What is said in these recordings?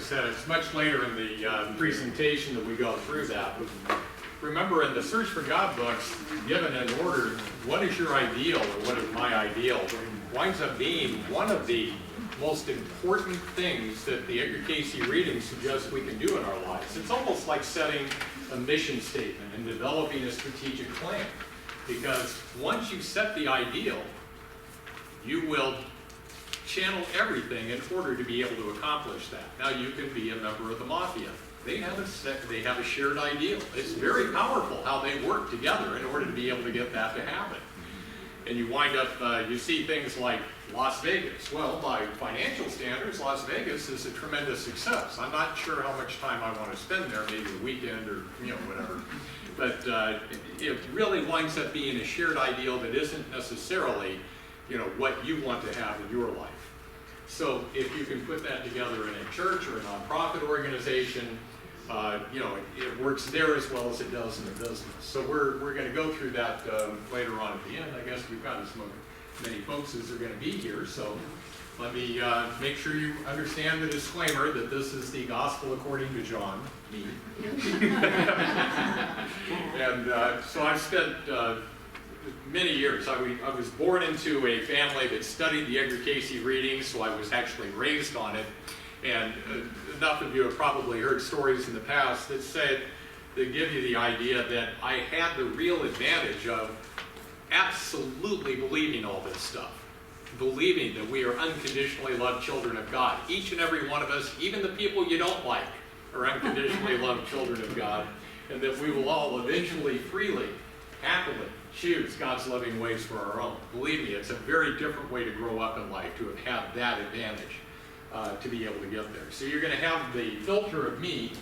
said, it's much later in the presentation that we go through that. But remember, in the Search for God books, given in order, what is your ideal or what is my ideal, winds up being one of the most important things that the Edgar Cayce Readings suggests we can do in our lives. It's almost like setting a mission statement and developing a strategic plan. Because once you set the ideal, you will channel everything in order to be able to accomplish that. Now you can be a member of the mafia. They have a shared ideal. It's very powerful how they work together in order to be able to get that to happen. And you wind up, you see things like Las Vegas. Well, by financial standards, Las Vegas is a tremendous success. I'm not sure how much time I want to spend there, maybe a weekend or whatever. But it really winds up being a shared ideal that isn't necessarily what you want to have in your life. So if you can put that together in a church or a nonprofit organization, it works there as well as it does in the business. So we're going to go through that later on at the end. I guess we've got as many folks as are going to be here. So let me make sure you understand the disclaimer that this is the gospel according to John, me. And so I've spent many years. I was born into a family that studied the Edgar Cayce Readings, so I was actually raised on it. And enough of you have probably heard stories in the past that give you the idea that I had the real advantage of absolutely believing all this stuff. Believing that we are unconditionally loved children of God. Each and every one of us, even the people you don't like, are unconditionally loved children of God. And that we will all eventually, freely, happily choose God's loving ways for our own. Believe me, it's a very different way to grow up in life, to have had that advantage. To be able to get there. So you're going to have the filter of me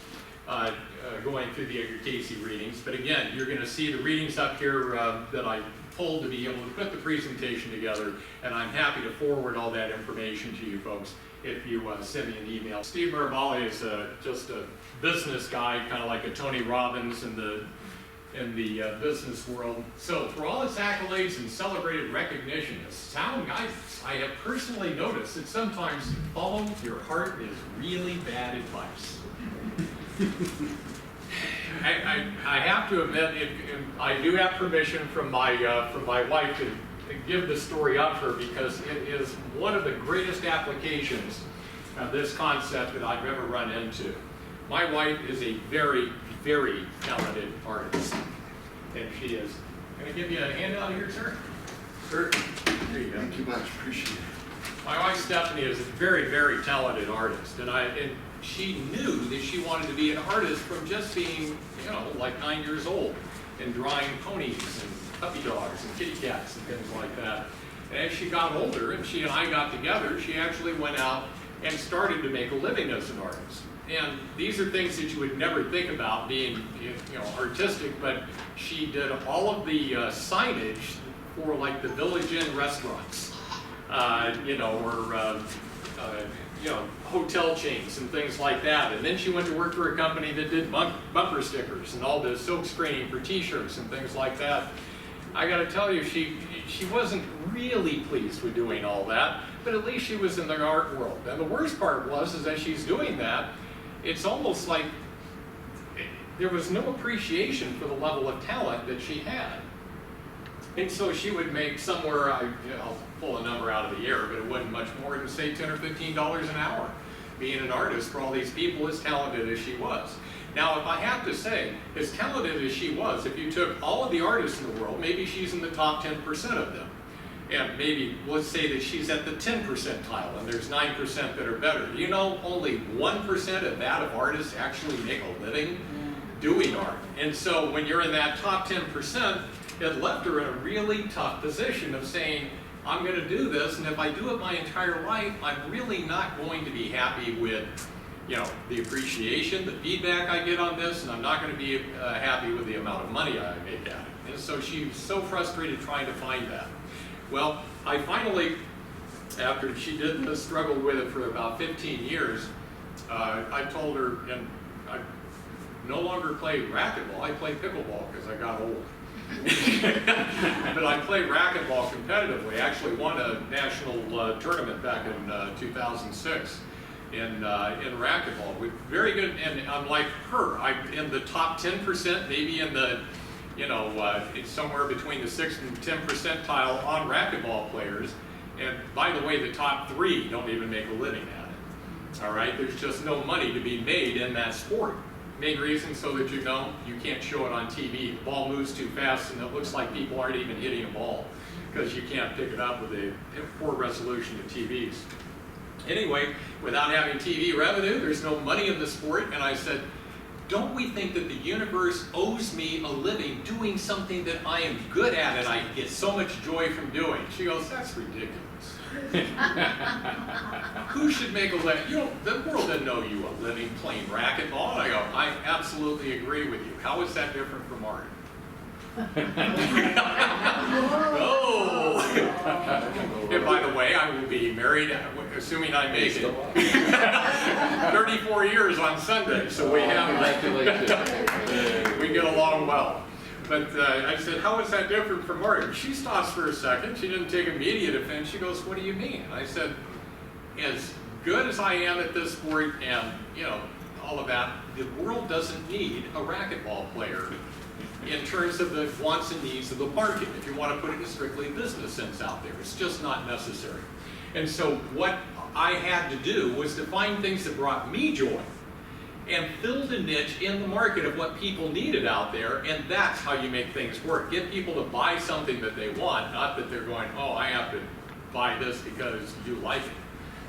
going through the Edgar Cayce Readings, but again, you're going to see the readings up here that I pulled to be able to put the presentation together, and I'm happy to forward all that information to you folks if you send me an email. Steve Mirabali is just a business guy, kind of like a Tony Robbins in the business world. So for all its accolades and celebrated recognition as sound guidance, I have personally noticed that sometimes follow your heart is really bad advice. I have to admit, I do have permission from my wife to give the story of her, because it is one of the greatest applications of this concept that I've ever run into. My wife is a very, very talented artist, and she is. Can I give you a handout here, sir? Sure. There you go. Thank you much. Appreciate it. My wife Stephanie is a very, very talented artist, and she knew that she wanted to be an artist from just being, like 9 years old, and drawing ponies and puppy dogs and kitty cats and things like that. And as she got older and she and I got together, she actually went out and started to make a living as an artist. And these are things that you would never think about being, artistic, but she did all of the signage for like the Village Inn restaurants, or hotel chains and things like that. And then she went to work for a company that did bumper stickers and all the silk screening for T-shirts and things like that. I got to tell you, she wasn't really pleased with doing all that, but at least she was in the art world. And the worst part is that she's doing that, it's almost like there was no appreciation for the level of talent that she had. And so she would make somewhere, I'll pull a number out of the air, but it wasn't much more than say $10 or $15 an hour, being an artist for all these people as talented as she was. Now, if I have to say, as talented as she was, if you took all of the artists in the world, maybe she's in the top 10% of them. And maybe, let's say that she's at the 10 percentile, and there's 9% that are better. Only 1% of that of artists actually make a living doing art. And so when you're in that top 10%, it left her in a really tough position of saying, I'm going to do this, and if I do it my entire life, I'm really not going to be happy with, the appreciation, the feedback I get on this, and I'm not going to be happy with the amount of money I make at it. And so she was so frustrated trying to find that. Well, I finally, after she did this, struggled with it for about 15 years, I told her, and I no longer play racquetball, I play pickleball because I got old. But I play racquetball competitively. I actually won a national tournament back in 2006. in racquetball. With very good, and unlike her, I'm in the top 10%, maybe in the, it's somewhere between the 6th and 10th percentile on racquetball players. And by the way, the top 3 don't even make a living at it. All right, there's just no money to be made in that sport. Main reason so that you can't show it on TV. The ball moves too fast and it looks like people aren't even hitting a ball because you can't pick it up with a poor resolution of TVs. Anyway, without having TV revenue, there's no money in the sport, and I said, don't we think that the universe owes me a living doing something that I am good at and I get so much joy from doing? She goes, that's ridiculous. Who should make a living? The world doesn't owe you a living playing racquetball. And I go, I absolutely agree with you. How is that different from art? Oh! And by the way, I will be married, assuming I make it, 34 years on Sunday, so we get along well. But I said, how is that different from art? She stops for a second. She didn't take immediate offense. She goes, what do you mean? I said, as good as I am at this sport and, all of that, the world doesn't need a racquetball player in terms of the wants and needs of the market, if you want to put it in a strictly business sense out there. It's just not necessary. And so what I had to do was to find things that brought me joy and filled a niche in the market of what people needed out there, and that's how you make things work. Get people to buy something that they want, not that they're going, oh, I have to buy this because you like it.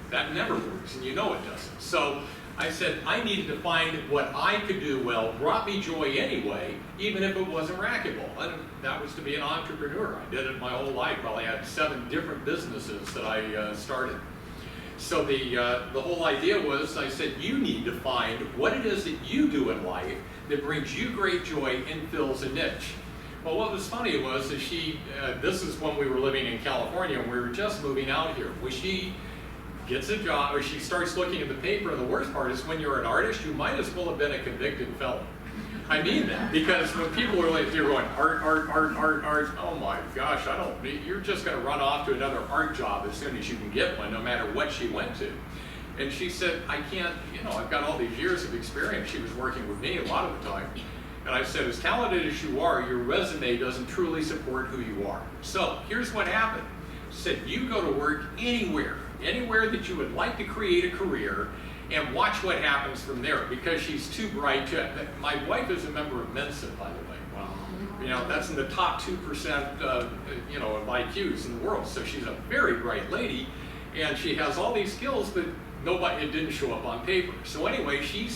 That never works, and you know it doesn't. So I said I needed to find what I could do well, brought me joy anyway, even if it wasn't racquetball. And that was to be an entrepreneur. I did it my whole life. Probably had 7 different businesses that I started. So the whole idea was, I said, you need to find what it is that you do in life that brings you great joy and fills a niche. Well, what was funny was that this is when we were living in California and we were just moving out here. When she gets a job, or she starts looking at the paper, and the worst part is when you're an artist, you might as well have been a convicted felon. I mean that, because when people are like, you're going, art, oh my gosh, you're just going to run off to another art job as soon as you can get one, no matter what she went to. And she said, I can't, I've got all these years of experience. She was working with me a lot of the time. And I said, as talented as you are, your resume doesn't truly support who you are. So here's what happened. She said, you go to work anywhere that you would like to create a career, and watch what happens from there, because she's too bright to. My wife is a member of Mensa, by the way. Wow. That's in the top 2% of IQs in the world. So she's a very bright lady, and she has all these skills, but it didn't show up on paper. So anyway, she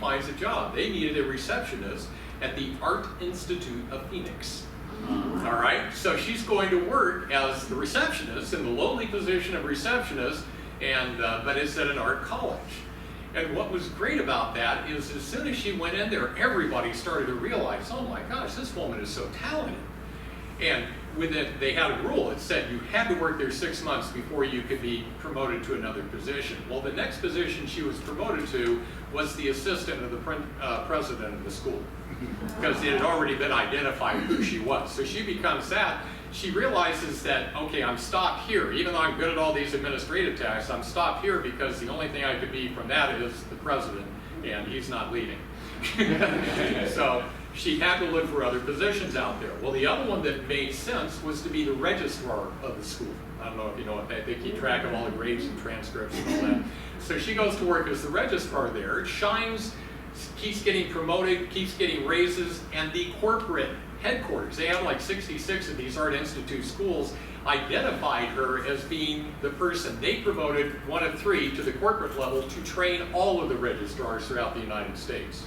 finds a job. They needed a receptionist at the Art Institute of Phoenix. All right, so she's going to work as the receptionist in the lowly position of receptionist, but it's at an art college. And what was great about that is as soon as she went in there, everybody started to realize, oh my gosh, this woman is so talented. And they had a rule. It said you had to work there 6 months before you could be promoted to another position. Well, the next position she was promoted to was the assistant of the president of the school, because it had already been identified who she was. So she becomes that. She realizes that, okay, I'm stopped here. Even though I'm good at all these administrative tasks, I'm stopped here because the only thing I could be from that is the president, and he's not leaving. So she had to look for other positions out there. Well, the other one that made sense was to be the registrar of the school. I don't know if you know what they keep track of all the grades and transcripts and all that. So she goes to work as the registrar there, shines, keeps getting promoted, keeps getting raises, and the corporate headquarters, they have like 66 of these Art Institute schools, identified her as being the person. They promoted one of 3 to the corporate level to train all of the registrars throughout the United States.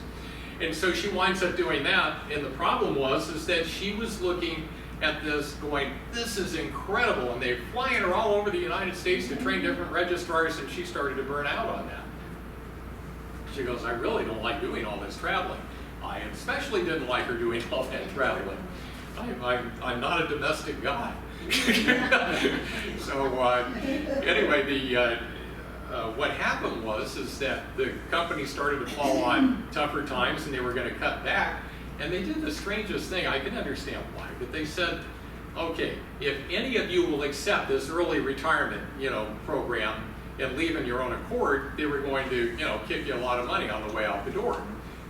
And so she winds up doing that, and the problem is that she was looking at this going, this is incredible, and they're flying her all over the United States to train different registrars, and she started to burn out on that. She goes, I really don't like doing all this traveling. I especially didn't like her doing all that traveling. I'm not a domestic guy. So anyway, what happened is that the company started to fall on tougher times, and they were going to cut back. And they did the strangest thing. I can understand why, but they said, okay, if any of you will accept this early retirement, program, and leave on your own accord, they were going to, kick you a lot of money on the way out the door.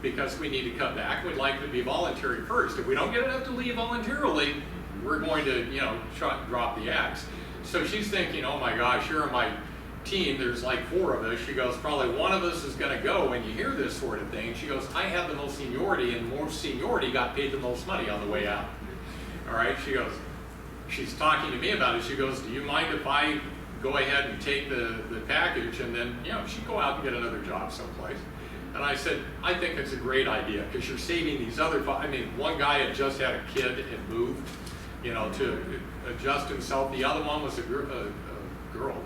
Because we need to come back, we'd like to be voluntary first. If we don't get enough to leave voluntarily, we're going to, drop the axe. So she's thinking, oh my gosh, here on my team, there's like 4 of us. She goes, probably one of us is going to go when you hear this sort of thing. She goes, I have the most seniority, and most seniority got paid the most money on the way out. All right, she goes, she's talking to me about it. She goes, do you mind if I go ahead and take the package, and then, she'd go out and get another job someplace. And I said, I think it's a great idea, because you're saving these other, one guy had just had a kid and moved, to adjust himself. The other one was a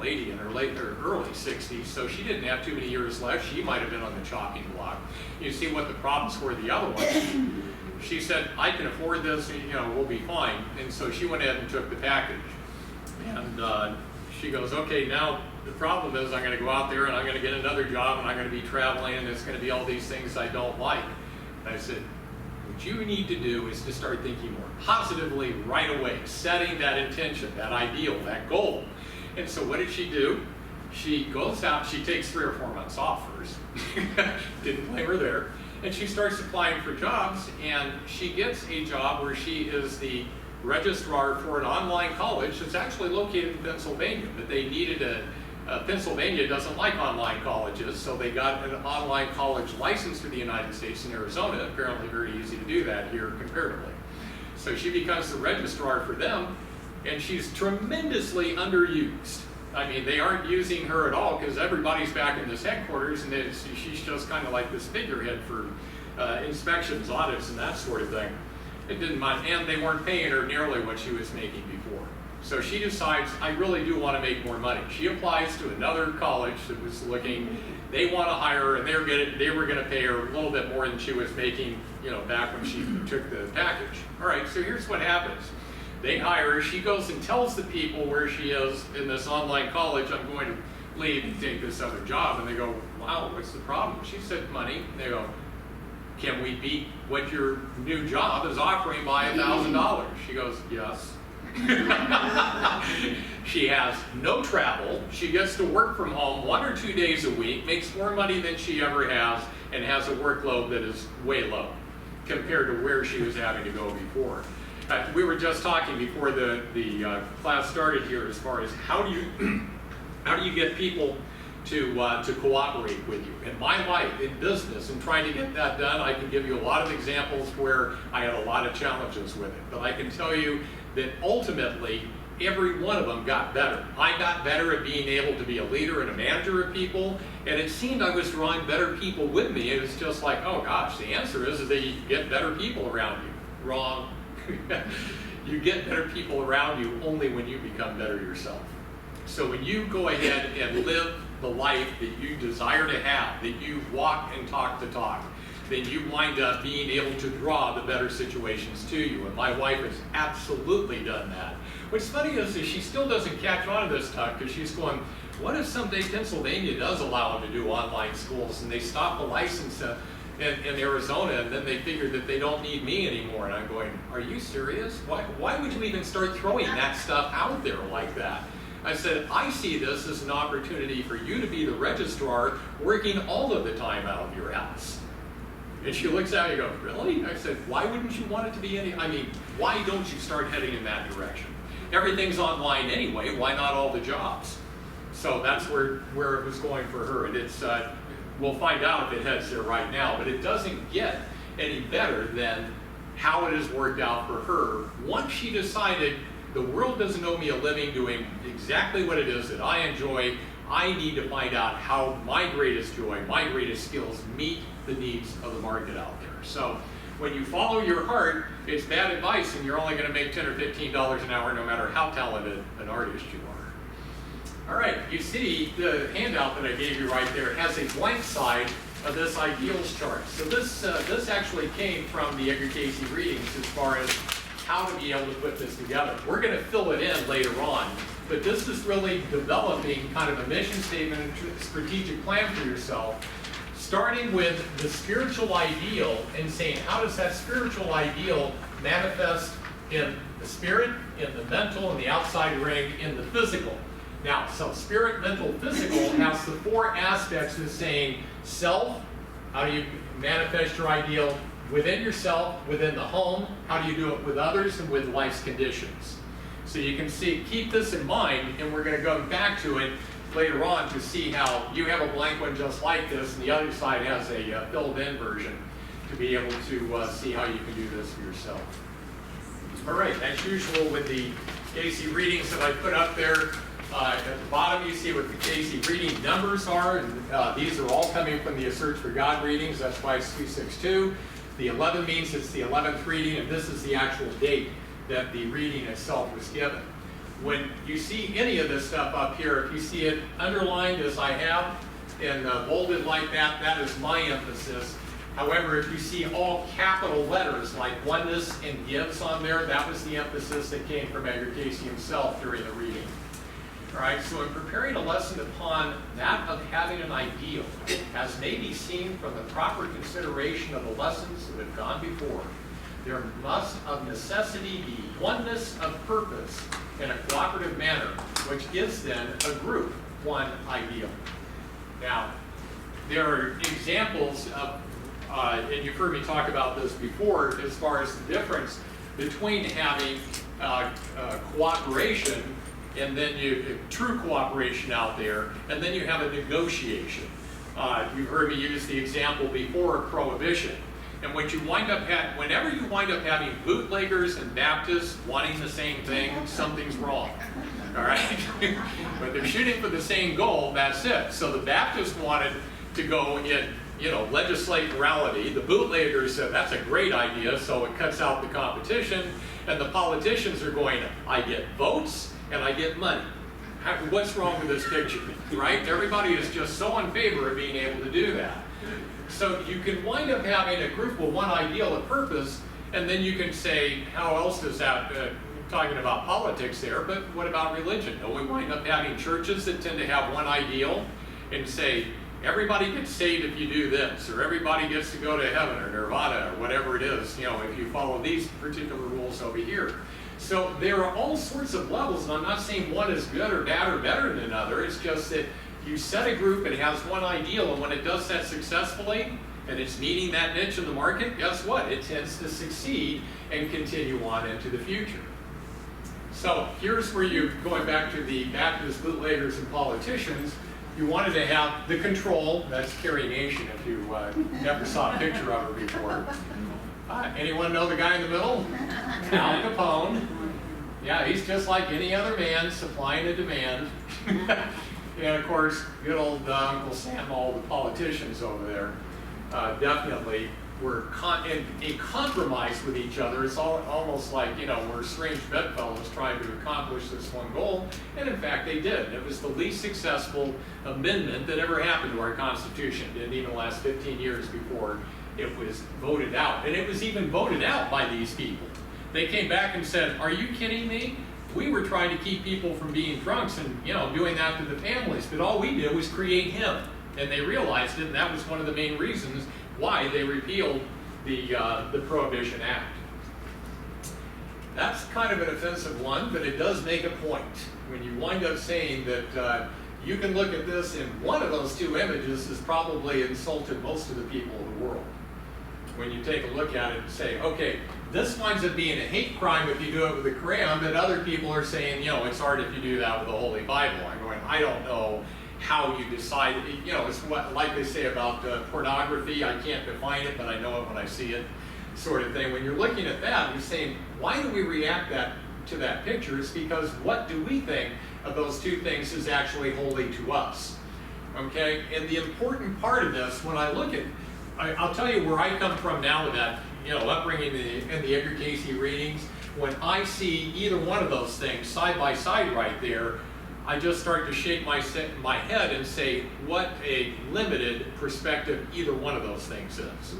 lady in her early 60s, so she didn't have too many years left. She might have been on the chopping block. You see what the problems were the other one. She said, I can afford this, we'll be fine. And so she went ahead and took the package. And she goes, okay, now the problem is I'm going to go out there and I'm going to get another job and I'm going to be traveling and it's going to be all these things I don't like. And I said, what you need to do is to start thinking more positively right away, setting that intention, that ideal, that goal. And so what did she do? She goes out, she takes 3 or 4 months off first. Didn't blame her there. And she starts applying for jobs, and she gets a job where she is the registrar for an online college that's actually located in Pennsylvania, but they needed Pennsylvania doesn't like online colleges, so they got an online college license for the United States in Arizona. Apparently very easy to do that here comparatively. So she becomes the registrar for them, and she's tremendously underused. They aren't using her at all because everybody's back in this headquarters, and she's just kind of like this figurehead for inspections, audits, and that sort of thing. It didn't mind, and they weren't paying her nearly what she was making before. So she decides, I really do want to make more money. She applies to another college that was looking. They want to hire her, and they were going to pay her a little bit more than she was making, back when she took the package. All right, so here's what happens. They hire her. She goes and tells the people where she is in this online college, I'm going to leave and take this other job. And they go, wow, what's the problem? She said, money. They go, can we beat what your new job is offering by $1,000? She goes, yes. She has no travel. She gets to work from home 1 or 2 days a week, makes more money than she ever has, and has a workload that is way low compared to where she was having to go before. We were just talking before the class started here as far as how do you get people to cooperate with you. In my life, in business, and trying to get that done, I can give you a lot of examples where I had a lot of challenges with it. But I can tell you that ultimately, every one of them got better. I got better at being able to be a leader and a manager of people, and it seemed I was drawing better people with me. It was just like, oh gosh, the answer is that you get better people around you. Wrong. You get better people around you only when you become better yourself. So when you go ahead and live the life that you desire to have, that you walk and talk the talk, then you wind up being able to draw the better situations to you. And my wife has absolutely done that. What's funny is that she still doesn't catch on to this stuff because she's going, what if someday Pennsylvania does allow them to do online schools and they stop the license in Arizona, and then they figure that they don't need me anymore? And I'm going, are you serious? Why would you even start throwing that stuff out there like that? I said, I see this as an opportunity for you to be the registrar working all of the time out of your house. And she looks at me and goes, really? I said, why wouldn't you want it to be why don't you start heading in that direction? Everything's online anyway, why not all the jobs? So that's where it was going for her. And it's, we'll find out if it heads there right now, but it doesn't get any better than how it has worked out for her. Once she decided the world doesn't owe me a living doing exactly what it is that I enjoy, I need to find out how my greatest joy, my greatest skills meet the needs of the market out there. So when you follow your heart, it's bad advice and you're only going to make $10 or $15 an hour no matter how talented an artist you are. All right, you see the handout that I gave you right there has a blank side of this ideals chart. So this actually came from the Edgar Cayce Readings as far as how to be able to put this together. We're going to fill it in later on, but this is really developing kind of a mission statement and strategic plan for yourself, starting with the spiritual ideal and saying, how does that spiritual ideal manifest in the spirit, in the mental, in the outside ring, in the physical? Now, so spirit, mental, physical has the four aspects of saying self, how do you manifest your ideal within yourself, within the home, how do you do it with others, and with life's conditions. So you can see, keep this in mind, and we're going to go back to it later on to see how you have a blank one just like this, and the other side has a filled-in version to be able to see how you can do this for yourself. All right, as usual with the Cayce readings that I put up there, at the bottom you see what the Cayce reading numbers are, and these are all coming from the Search for God readings. That's why it's 262. The 11 means it's the 11th reading, and this is the actual date that the reading itself was given. When you see any of this stuff up here, if you see it underlined as I have and bolded like that, that is my emphasis. However, if you see all capital letters like oneness and gives on there, that was the emphasis that came from Edgar Cayce himself during the reading. All right, so in preparing a lesson upon that of having an ideal, as may be seen from the proper consideration of the lessons that have gone before, there must of necessity be oneness of purpose in a cooperative manner, which gives then a group one ideal. Now, there are examples of, and you've heard me talk about this before, as far as the difference between having cooperation and then true cooperation out there, and then you have a negotiation. You've heard me use the example before of prohibition. And what you wind up whenever you wind up having bootleggers and Baptists wanting the same thing, something's wrong. All right? But they're shooting for the same goal, that's it. So the Baptists wanted to go in, legislate morality. The bootleggers said that's a great idea, so it cuts out the competition. And the politicians are going, I get votes and I get money. What's wrong with this picture, right? Everybody is just so in favor of being able to do that. So you can wind up having a group with one ideal and purpose, and then you can say, how else does that, talking about politics there, but what about religion? No, we wind up having churches that tend to have one ideal and say, everybody gets saved if you do this, or everybody gets to go to heaven or nirvana or whatever it is, if you follow these particular rules over here. So there are all sorts of levels, and I'm not saying one is good or bad or better than another. It's just that you set a group and it has one ideal, and when it does that successfully, and it's meeting that niche in the market, guess what? It tends to succeed and continue on into the future. So here's where you're going back to the Baptist bootleggers and politicians. You wanted to have the control, that's Carrie Nation if you never saw a picture of her before. Anyone know the guy in the middle? Al Capone. Yeah, he's just like any other man, supplying and demand. And of course, good old Uncle Sam, all the politicians over there, definitely were in a compromise with each other. It's almost like, we're strange bedfellows trying to accomplish this one goal, and in fact they did. It was the least successful amendment that ever happened to our Constitution. It didn't even last 15 years before it was voted out. And it was even voted out by these people. They came back and said, are you kidding me? We were trying to keep people from being drunks and, doing that to the families, but all we did was create him. And they realized it, and that was one of the main reasons why they repealed the Prohibition Act. That's kind of an offensive one, but it does make a point. When you wind up saying that you can look at this, and one of those two images has probably insulted most of the people of the world. When you take a look at it and say, okay, this winds up being a hate crime if you do it with a crayon, but other people are saying, it's art if you do that with the Holy Bible. I'm going, I don't know how you decide. It's what, like they say about pornography, I can't define it, but I know it when I see it, sort of thing. When you're looking at that, you're saying, why do we react to that picture? It's because what do we think of those two things is actually holy to us? Okay, and the important part of this, when I look at, I'll tell you where I come from now with that, upbringing in the Edgar Cayce readings. When I see either one of those things side by side right there, I just start to shake my head and say, what a limited perspective either one of those things is.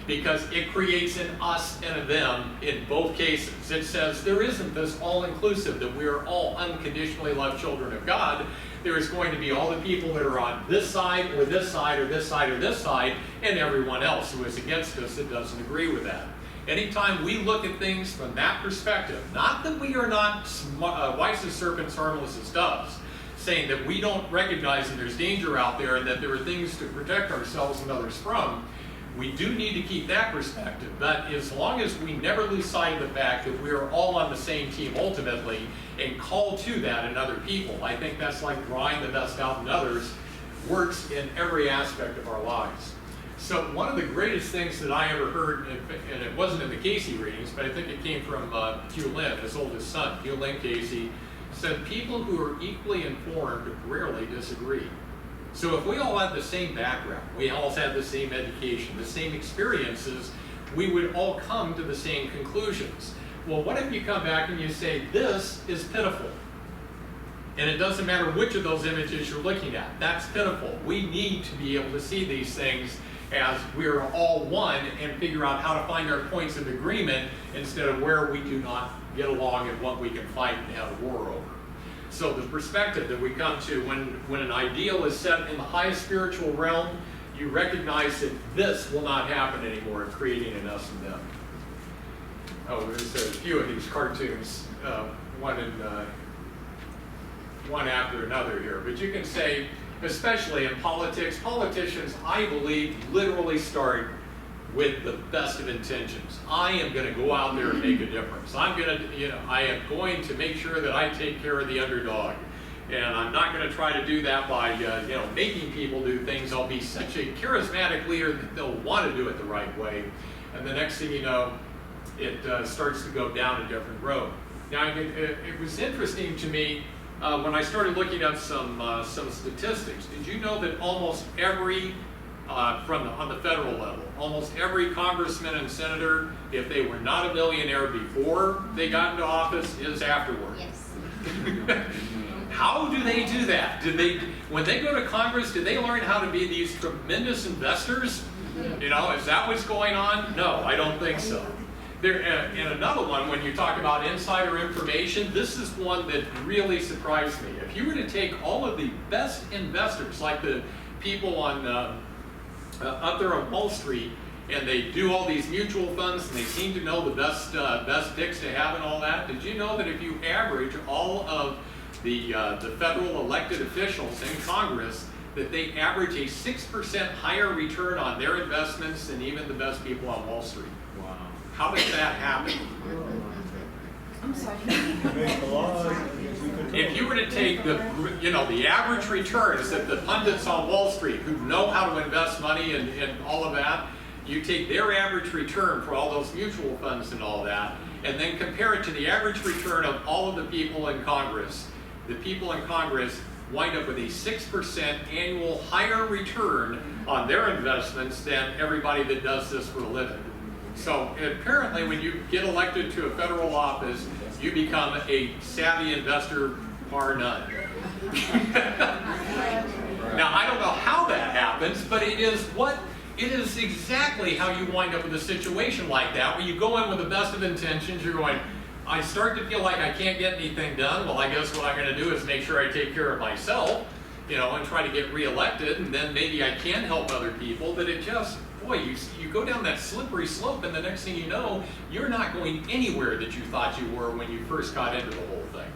Because it creates an us and a them in both cases. It says there isn't this all-inclusive, that we are all unconditionally loved children of God. There is going to be all the people that are on this side, or this side, or this side, or this side, and everyone else who is against us that doesn't agree with that. Anytime we look at things from that perspective, not that we are not wise as serpents, harmless as doves, saying that we don't recognize that there's danger out there and that there are things to protect ourselves and others from. We do need to keep that perspective, but as long as we never lose sight of the fact that we are all on the same team ultimately and call to that in other people, I think that's like drawing the best out in others, works in every aspect of our lives. So one of the greatest things that I ever heard, and it wasn't in the Cayce readings, but I think it came from Hugh Lynn, his oldest son, Hugh Lynn Cayce, said people who are equally informed rarely disagree. So if we all had the same background, we all had the same education, the same experiences, we would all come to the same conclusions. Well, what if you come back and you say, this is pitiful? And it doesn't matter which of those images you're looking at, that's pitiful. We need to be able to see these things as we're all one and figure out how to find our points of agreement instead of where we do not get along and what we can fight and have a war over. So the perspective that we come to when an ideal is set in the highest spiritual realm, you recognize that this will not happen anymore, creating an us and them. Oh, there's a few of these cartoons, one after another here. But you can say, especially in politics, politicians, I believe, literally start with the best of intentions. I am going to go out there and make a difference. I am going to make sure that I take care of the underdog. And I'm not going to try to do that by, making people do things. I'll be such a charismatic leader that they'll want to do it the right way. And the next thing you know, it starts to go down a different road. Now, it was interesting to me when I started looking up some statistics. Did you know that almost every on the federal level, almost every congressman and senator, if they were not a millionaire before they got into office, is afterward? Yes. How do they do that? When they go to Congress, do they learn how to be these tremendous investors? Is that what's going on? No, I don't think so. And another one, when you talk about insider information, this is one that really surprised me. If you were to take all of the best investors, like the people on up there on Wall Street, and they do all these mutual funds, and they seem to know the best picks to have and all that. Did you know that if you average all of the federal elected officials in Congress, that they average a 6% higher return on their investments than even the best people on Wall Street? Wow. How does that happen? I'm sorry. If you were to take the average returns that the pundits on Wall Street who know how to invest money and all of that, you take their average return for all those mutual funds and all that, and then compare it to the average return of all of the people in Congress. The people in Congress wind up with a 6% annual higher return on their investments than everybody that does this for a living. So apparently when you get elected to a federal office, you become a savvy investor, bar none. Now, I don't know how that happens, but it is exactly how you wind up with a situation like that, where you go in with the best of intentions, you're going, I start to feel like I can't get anything done. Well, I guess what I'm going to do is make sure I take care of myself, and try to get reelected, and then maybe I can help other people. But it just, boy, you go down that slippery slope, and the next thing you know, you're not going anywhere that you thought you were when you first got into the whole thing.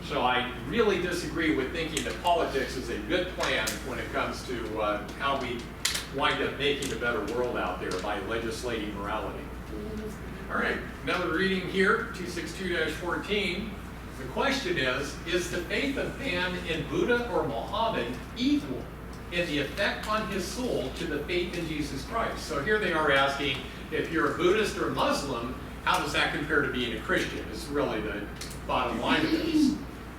So I really disagree with thinking that politics is a good plan when it comes to how we wind up making a better world out there by legislating morality. All right, another reading here, 262-14. The question is the faith of man in Buddha or Muhammad equal in the effect on his soul to the faith in Jesus Christ? So here they are asking, if you're a Buddhist or Muslim, how does that compare to being a Christian? Is really the bottom line of this.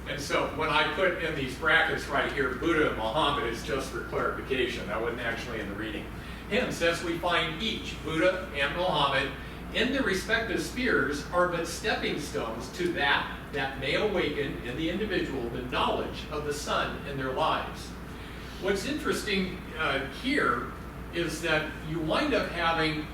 And so when I put in these brackets right here, Buddha and Muhammad, is just for clarification. That wasn't actually in the reading. Hence, as we find each, Buddha and Muhammad, in their respective spheres, are but stepping stones to that may awaken in the individual the knowledge of the Son in their lives. What's interesting here is that you wind up having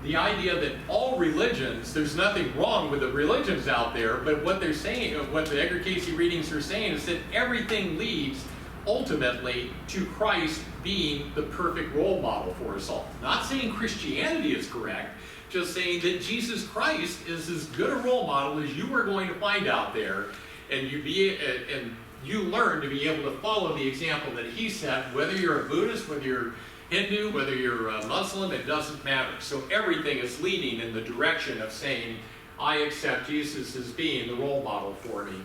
the idea that all religions, there's nothing wrong with the religions out there, but what they're saying, what the Edgar Cayce readings are saying, is that everything leads ultimately to Christ being the perfect role model for us all. Not saying Christianity is correct, just saying that Jesus Christ is as good a role model as you are going to find out there, and you learn to be able to follow the example that he set, whether you're a Buddhist, whether you're Hindu, whether you're a Muslim, it doesn't matter. So everything is leading in the direction of saying, I accept Jesus as being the role model for me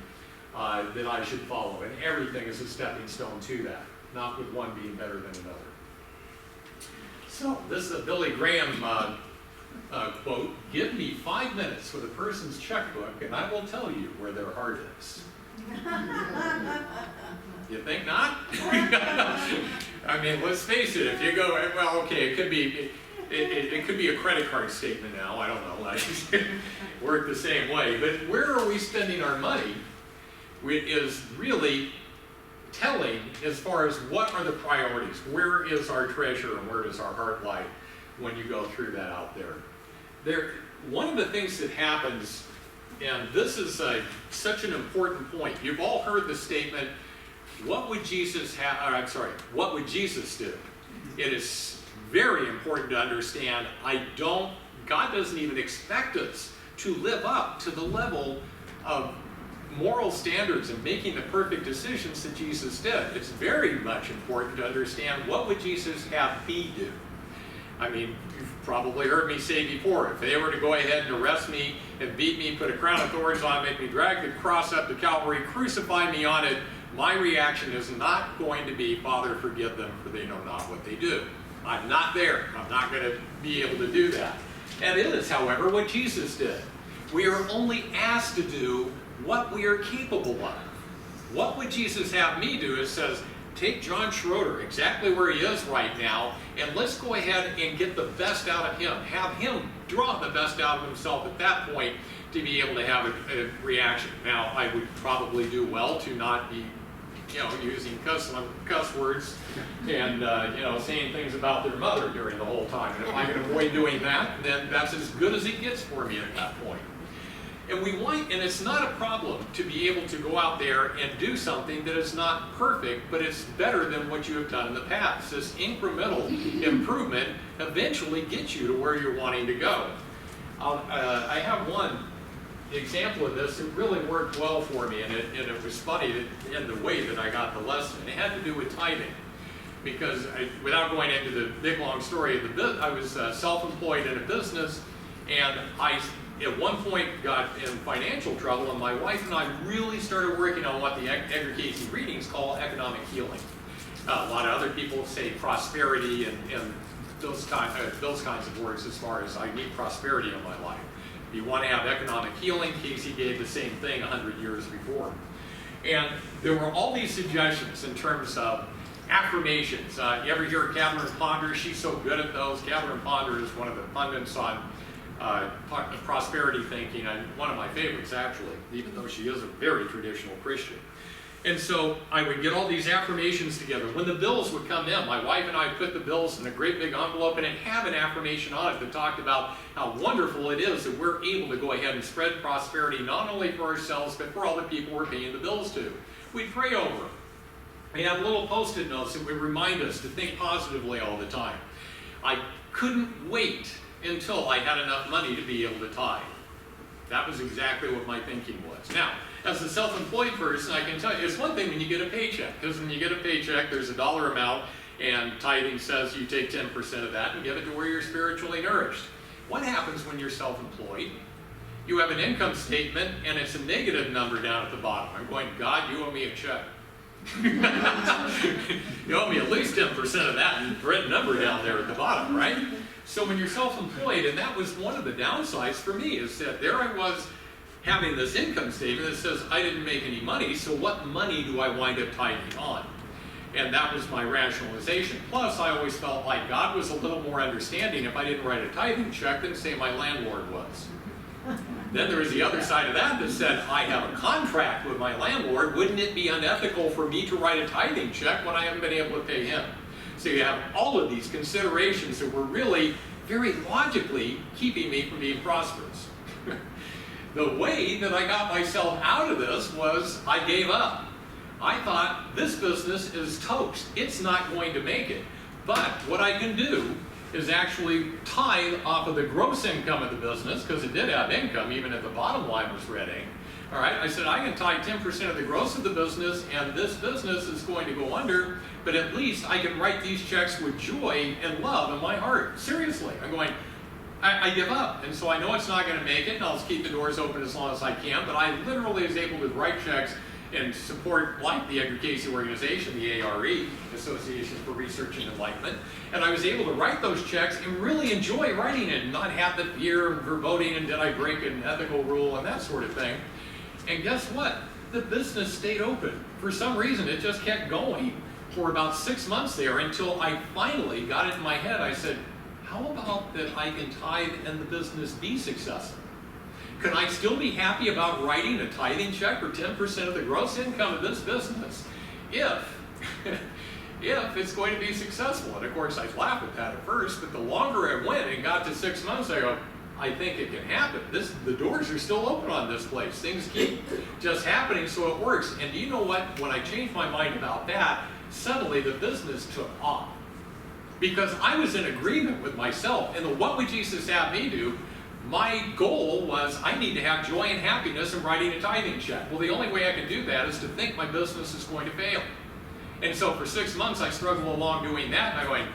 that I should follow. And everything is a stepping stone to that, not with one being better than another. So this is a Billy Graham quote, give me 5 minutes with a person's checkbook and I will tell you where their heart is. You think not? I mean, let's face it, if you go, well, okay, it could be, it could be a credit card statement now, I don't know, I work the same way, but where are we spending our money is really telling as far as what are the priorities, where is our treasure and where does our heart lie when you go through that out there. One of the things that happens, and this is such an important point, you've all heard the statement, what would Jesus what would Jesus do? It is very important to understand, God doesn't even expect us to live up to the level of moral standards and making the perfect decisions that Jesus did. It's very much important to understand, what would Jesus have me do? I mean, you've probably heard me say before, if they were to go ahead and arrest me and beat me, put a crown of thorns on, make me drag the cross up to Calvary, crucify me on it, my reaction is not going to be, Father, forgive them, for they know not what they do. I'm not there. I'm not going to be able to do that. And it is, however, what Jesus did. We are only asked to do what we are capable of. What would Jesus have me do? It says, take John Schroeder, exactly where he is right now, and let's go ahead and get the best out of him. Have him draw the best out of himself at that point to be able to have a reaction. Now, I would probably do well to not be using cuss words and saying things about their mother during the whole time. And if I can avoid doing that, then that's as good as it gets for me at that point. And it's not a problem to be able to go out there and do something that is not perfect, but it's better than what you have done in the past. This incremental improvement eventually gets you to where you're wanting to go. I have one example of this. It really worked well for me, and it was funny in the way that I got the lesson. It had to do with tithing, because without going into the big long story, I was self-employed in a business, and I at one point got in financial trouble, and my wife and I really started working on what the Edgar Cayce Readings call economic healing. A lot of other people say prosperity and those kinds of words as far as I need prosperity in my life. If you want to have economic healing, Cayce gave the same thing 100 years before. And there were all these suggestions in terms of affirmations. You ever hear of Catherine Ponder? She's so good at those. Catherine Ponder is one of the pundits on prosperity thinking, and one of my favorites actually, even though she is a very traditional Christian. And so I would get all these affirmations together. When the bills would come in, my wife and I put the bills in a great big envelope, and it had an affirmation on it that talked about how wonderful it is that we're able to go ahead and spread prosperity not only for ourselves, but for all the people we're paying the bills to. We'd pray over them. We have little post-it notes that would remind us to think positively all the time. I couldn't wait until I had enough money to be able to tithe. That was exactly what my thinking was. Now, as a self-employed person, I can tell you, it's one thing when you get a paycheck, because when you get a paycheck, there's a dollar amount, and tithing says you take 10% of that and give it to where you're spiritually nourished. What happens when you're self-employed? You have an income statement, and it's a negative number down at the bottom. I'm going, God, you owe me a check. You owe me at least 10% of that and red number down there at the bottom, right? So when you're self-employed, and that was one of the downsides for me, is that there I was having this income statement that says I didn't make any money, so what money do I wind up tithing on? And that was my rationalization. Plus, I always felt like God was a little more understanding if I didn't write a tithing check than, say, my landlord was. Then there was the other side of that said, I have a contract with my landlord. Wouldn't it be unethical for me to write a tithing check when I haven't been able to pay him? So you have all of these considerations that were really very logically keeping me from being prosperous. The way that I got myself out of this was I gave up. I thought, this business is toast. It's not going to make it. But what I can do is actually tithe off of the gross income of the business, because it did have income, even if the bottom line was red ink. All right, I said, I can tithe 10% of the gross of the business, and this business is going to go under, but at least I can write these checks with joy and love in my heart. Seriously, I'm going, I give up. And so I know it's not going to make it, and I'll just keep the doors open as long as I can, but I literally was able to write checks and support, like the Edgar Cayce organization, the ARE, Association for Research and Enlightenment, and I was able to write those checks and really enjoy writing it and not have the fear of verboting and did I break an ethical rule and that sort of thing. And guess what? The business stayed open. For some reason, it just kept going for about 6 months there until I finally got it in my head. I said, how about that I can tithe and the business be successful? Can I still be happy about writing a tithing check for 10% of the gross income of this business if it's going to be successful? And of course, I laughed at that at first, but the longer I went and got to 6 months, I go, I think it can happen. The doors are still open on this place. Things keep just happening, so it works. And do you know what? When I changed my mind about that, suddenly the business took off. Because I was in agreement with myself. And what would Jesus have me do? My goal was I need to have joy and happiness in writing a tithing check. Well, the only way I can do that is to think my business is going to fail. And so for 6 months, I struggled along doing that. And I went,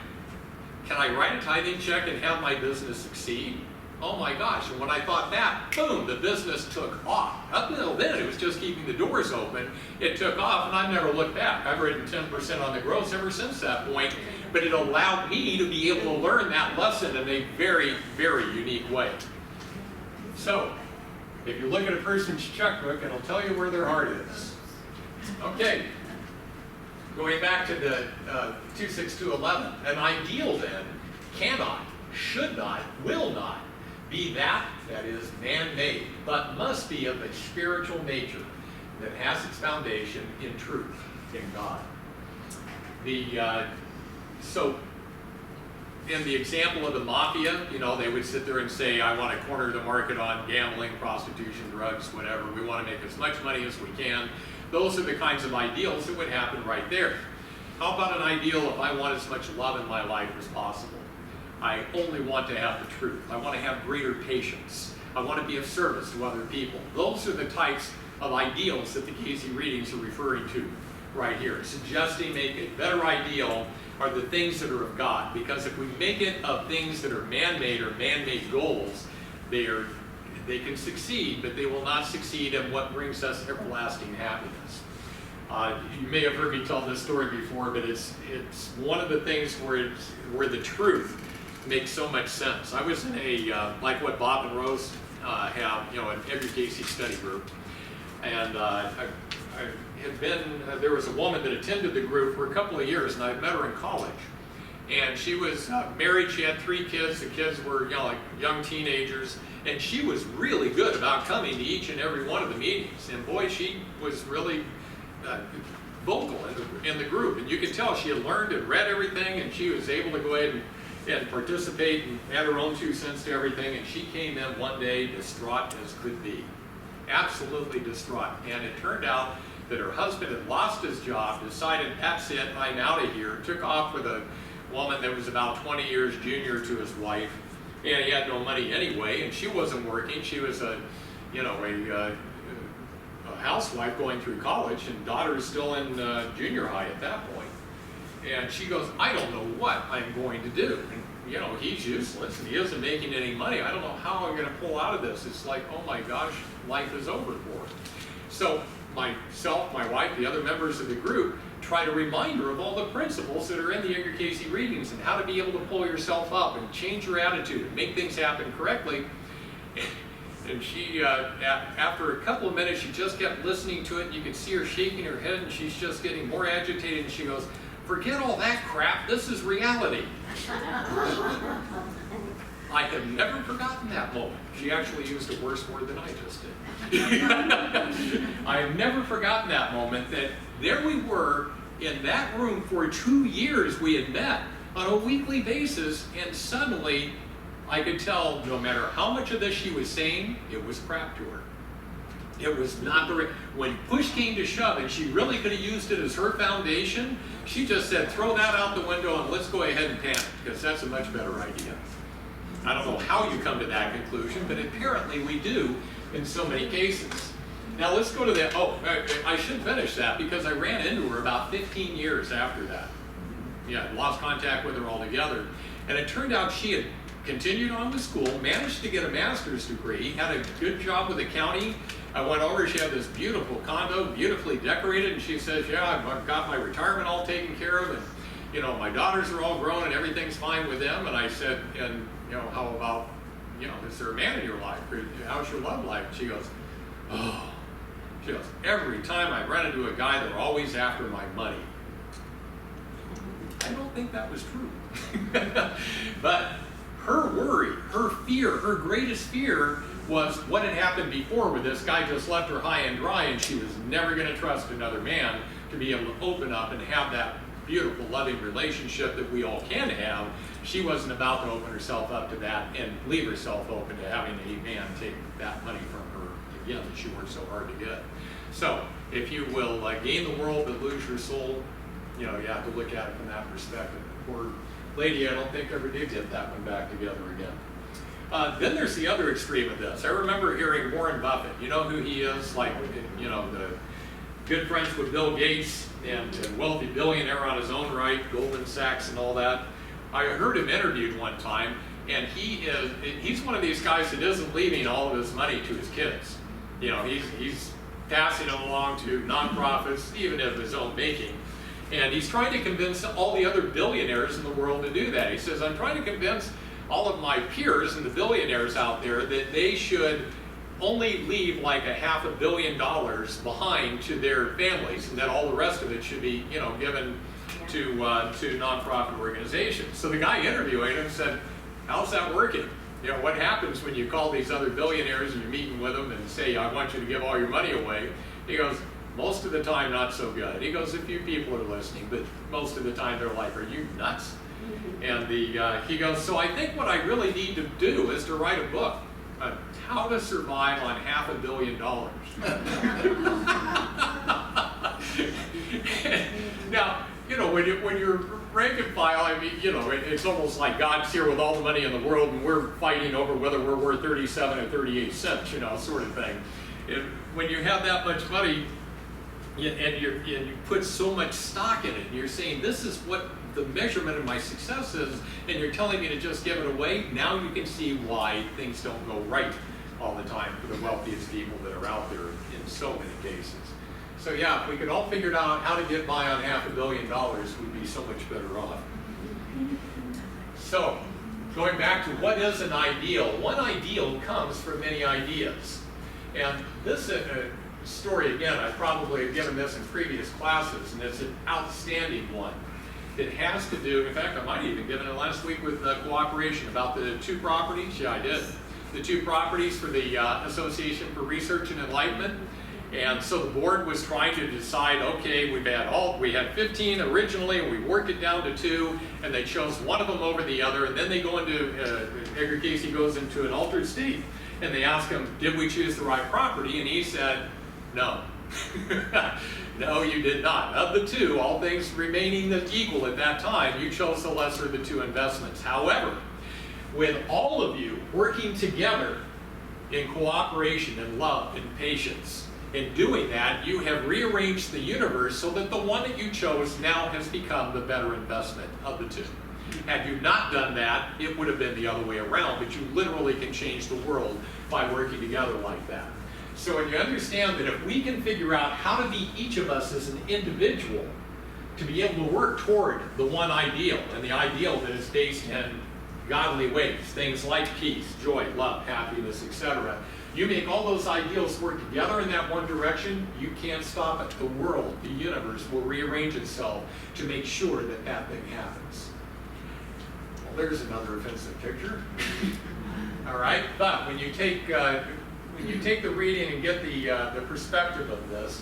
can I write a tithing check and have my business succeed? Oh my gosh, and when I thought that, boom, the business took off. Up until then, it was just keeping the doors open. It took off, and I've never looked back. I've written 10% on the gross ever since that point, but it allowed me to be able to learn that lesson in a very, very unique way. So, if you look at a person's checkbook, it'll tell you where their heart is. Okay, going back to the 26211, an ideal then cannot, should not, will not be that is man-made, but must be of a spiritual nature that has its foundation in truth, in God. So, in the example of the mafia, they would sit there and say, I want to corner the market on gambling, prostitution, drugs, whatever. We want to make as much money as we can. Those are the kinds of ideals that would happen right there. How about an ideal if I want as much love in my life as possible? I only want to have the truth. I want to have greater patience. I want to be of service to other people. Those are the types of ideals that the Cayce Readings are referring to right here. Suggesting make a better ideal are the things that are of God. Because if we make it of things that are man-made or man-made goals, they can succeed, but they will not succeed in what brings us everlasting happiness. You may have heard me tell this story before, but it's one of the things where the truth makes so much sense. I was in a, like what Bob and Rose have, an Edgar Cayce study group. And I had been, there was a woman that attended the group for a couple of years, and I met her in college. And she was married, she had 3 kids, the kids were like young teenagers, and she was really good about coming to each and every one of the meetings. And boy, she was really vocal in the group. And you could tell she had learned and read everything, and she was able to go ahead and participate and add her own 2 cents to everything. And she came in one day distraught as could be. Absolutely distraught. And it turned out that her husband had lost his job, decided, that's it, I'm out of here, took off with a woman that was about 20 years junior to his wife, and he had no money anyway, and she wasn't working. She was a housewife going through college, and daughter's still in junior high at that point. And she goes, I don't know what I'm going to do. And he's useless, and he isn't making any money. I don't know how I'm going to pull out of this. It's like, oh my gosh, life is over for her. So myself, my wife, the other members of the group try to remind her of all the principles that are in the Edgar Cayce Readings and how to be able to pull yourself up and change your attitude and make things happen correctly. And she, after a couple of minutes, she just kept listening to it, and you could see her shaking her head, and she's just getting more agitated, and she goes, forget all that crap, this is reality. I have never forgotten that moment. She actually used a worse word than I just did. I have never forgotten that moment, that there we were in that room for 2 years. We had met on a weekly basis, and suddenly I could tell no matter how much of this she was saying, it was crap to her. It was not the right, when push came to shove and she really could have used it as her foundation, she just said, throw that out the window and let's go ahead and panic, because that's a much better idea. I don't know how you come to that conclusion, but apparently we do in so many cases. Now let's go to the, I should finish that because I ran into her about 15 years after that. Yeah, lost contact with her altogether. And it turned out she had continued on with school, managed to get a master's degree, had a good job with the county. I went over, she had this beautiful condo, beautifully decorated, and she says, yeah, I've got my retirement all taken care of, and you know, my daughters are all grown and everything's fine with them. And I said, and you know, how about, you know, is there a man in your life? Or how's your love life? And she goes, oh, she goes, every time I run into a guy, they're always after my money. I don't think that was true. But her worry, her fear, her greatest fear was what had happened before where this guy just left her high and dry and she was never going to trust another man to be able to open up and have that beautiful, loving relationship that we all can have. She wasn't about to open herself up to that and leave herself open to having a man take that money from her again that she worked so hard to get. So, if you will gain the world but lose your soul, you know, you have to look at it from that perspective. The poor lady, I don't think ever did get that one back together again. Then there's the other extreme of this. I remember hearing Warren Buffett. You know who he is? Like, you know, the good friends with Bill Gates and a wealthy billionaire on his own right, Goldman Sachs and all that. I heard him interviewed one time, and he's one of these guys that isn't leaving all of his money to his kids. You know, he's passing them along to nonprofits, even of his own making. And he's trying to convince all the other billionaires in the world to do that. He says, I'm trying to convince all of my peers and the billionaires out there that they should only leave like $500 million behind to their families, and that all the rest of it should be, you know, given to nonprofit organizations. So the guy interviewing him said, how's that working? You know, what happens when you call these other billionaires and you're meeting with them and say, I want you to give all your money away? He goes, most of the time, not so good. He goes, a few people are listening, but most of the time they're like, are you nuts? And he goes, so I think what I really need to do is to write a book on how to survive on $500 million. Now, you know, when you're rank and file, I mean, you know, it's almost like God's here with all the money in the world and we're fighting over whether we're worth 37 or 38 cents, you know, sort of thing. When you have that much money, and you put so much stock in it, and you're saying, this is what the measurement of my success is, and you're telling me to just give it away, now you can see why things don't go right all the time for the wealthiest people that are out there in so many cases. So yeah, if we could all figure out how to get by on $500 million, we'd be so much better off. So, going back to what is an ideal, one ideal comes from many ideas. And this story, again, I probably have given this in previous classes, and it's an outstanding one. It has to do, in fact, I might have even given it last week with cooperation about the 2 properties. Yeah, I did. The 2 properties for the Association for Research and Enlightenment. And so the board was trying to decide, okay, we had 15 originally, and we worked it down to 2, and they chose one of them over the other, and then they go into, Edgar Cayce goes into an altered state, and they ask him, did we choose the right property? And he said, no. No, you did not. Of the 2, all things remaining equal at that time, you chose the lesser of the 2 investments. However, with all of you working together in cooperation and love and patience, in doing that, you have rearranged the universe so that the one that you chose now has become the better investment of the 2. Had you not done that, it would have been the other way around, but you literally can change the world by working together like that. So when you understand that if we can figure out how to be each of us as an individual to be able to work toward the one ideal, and the ideal that is based in godly ways, things like peace, joy, love, happiness, etc., you make all those ideals work together in that one direction, you can't stop it. The world, the universe will rearrange itself to make sure that that thing happens. Well, there's another offensive picture. All right, but when you take the reading and get the perspective of this,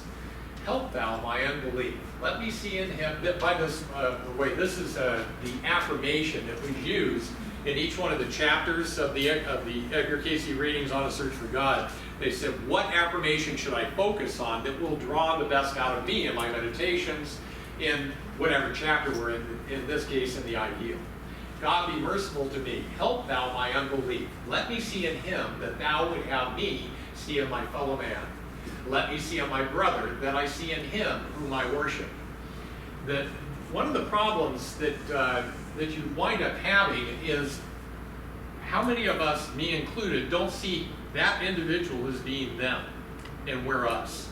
help thou my unbelief. Let me see in him that by this way, this is the affirmation that was used in each one of the chapters of the Edgar Cayce Readings on a Search for God, they said, what affirmation should I focus on that will draw the best out of me in my meditations in whatever chapter we're in this case in the ideal. God, be merciful to me. Help thou my unbelief. Let me see in him that thou would have me see in my fellow man. Let me see in my brother that I see in him whom I worship. That one of the problems that you wind up having is how many of us, me included, don't see that individual as being them and we're us.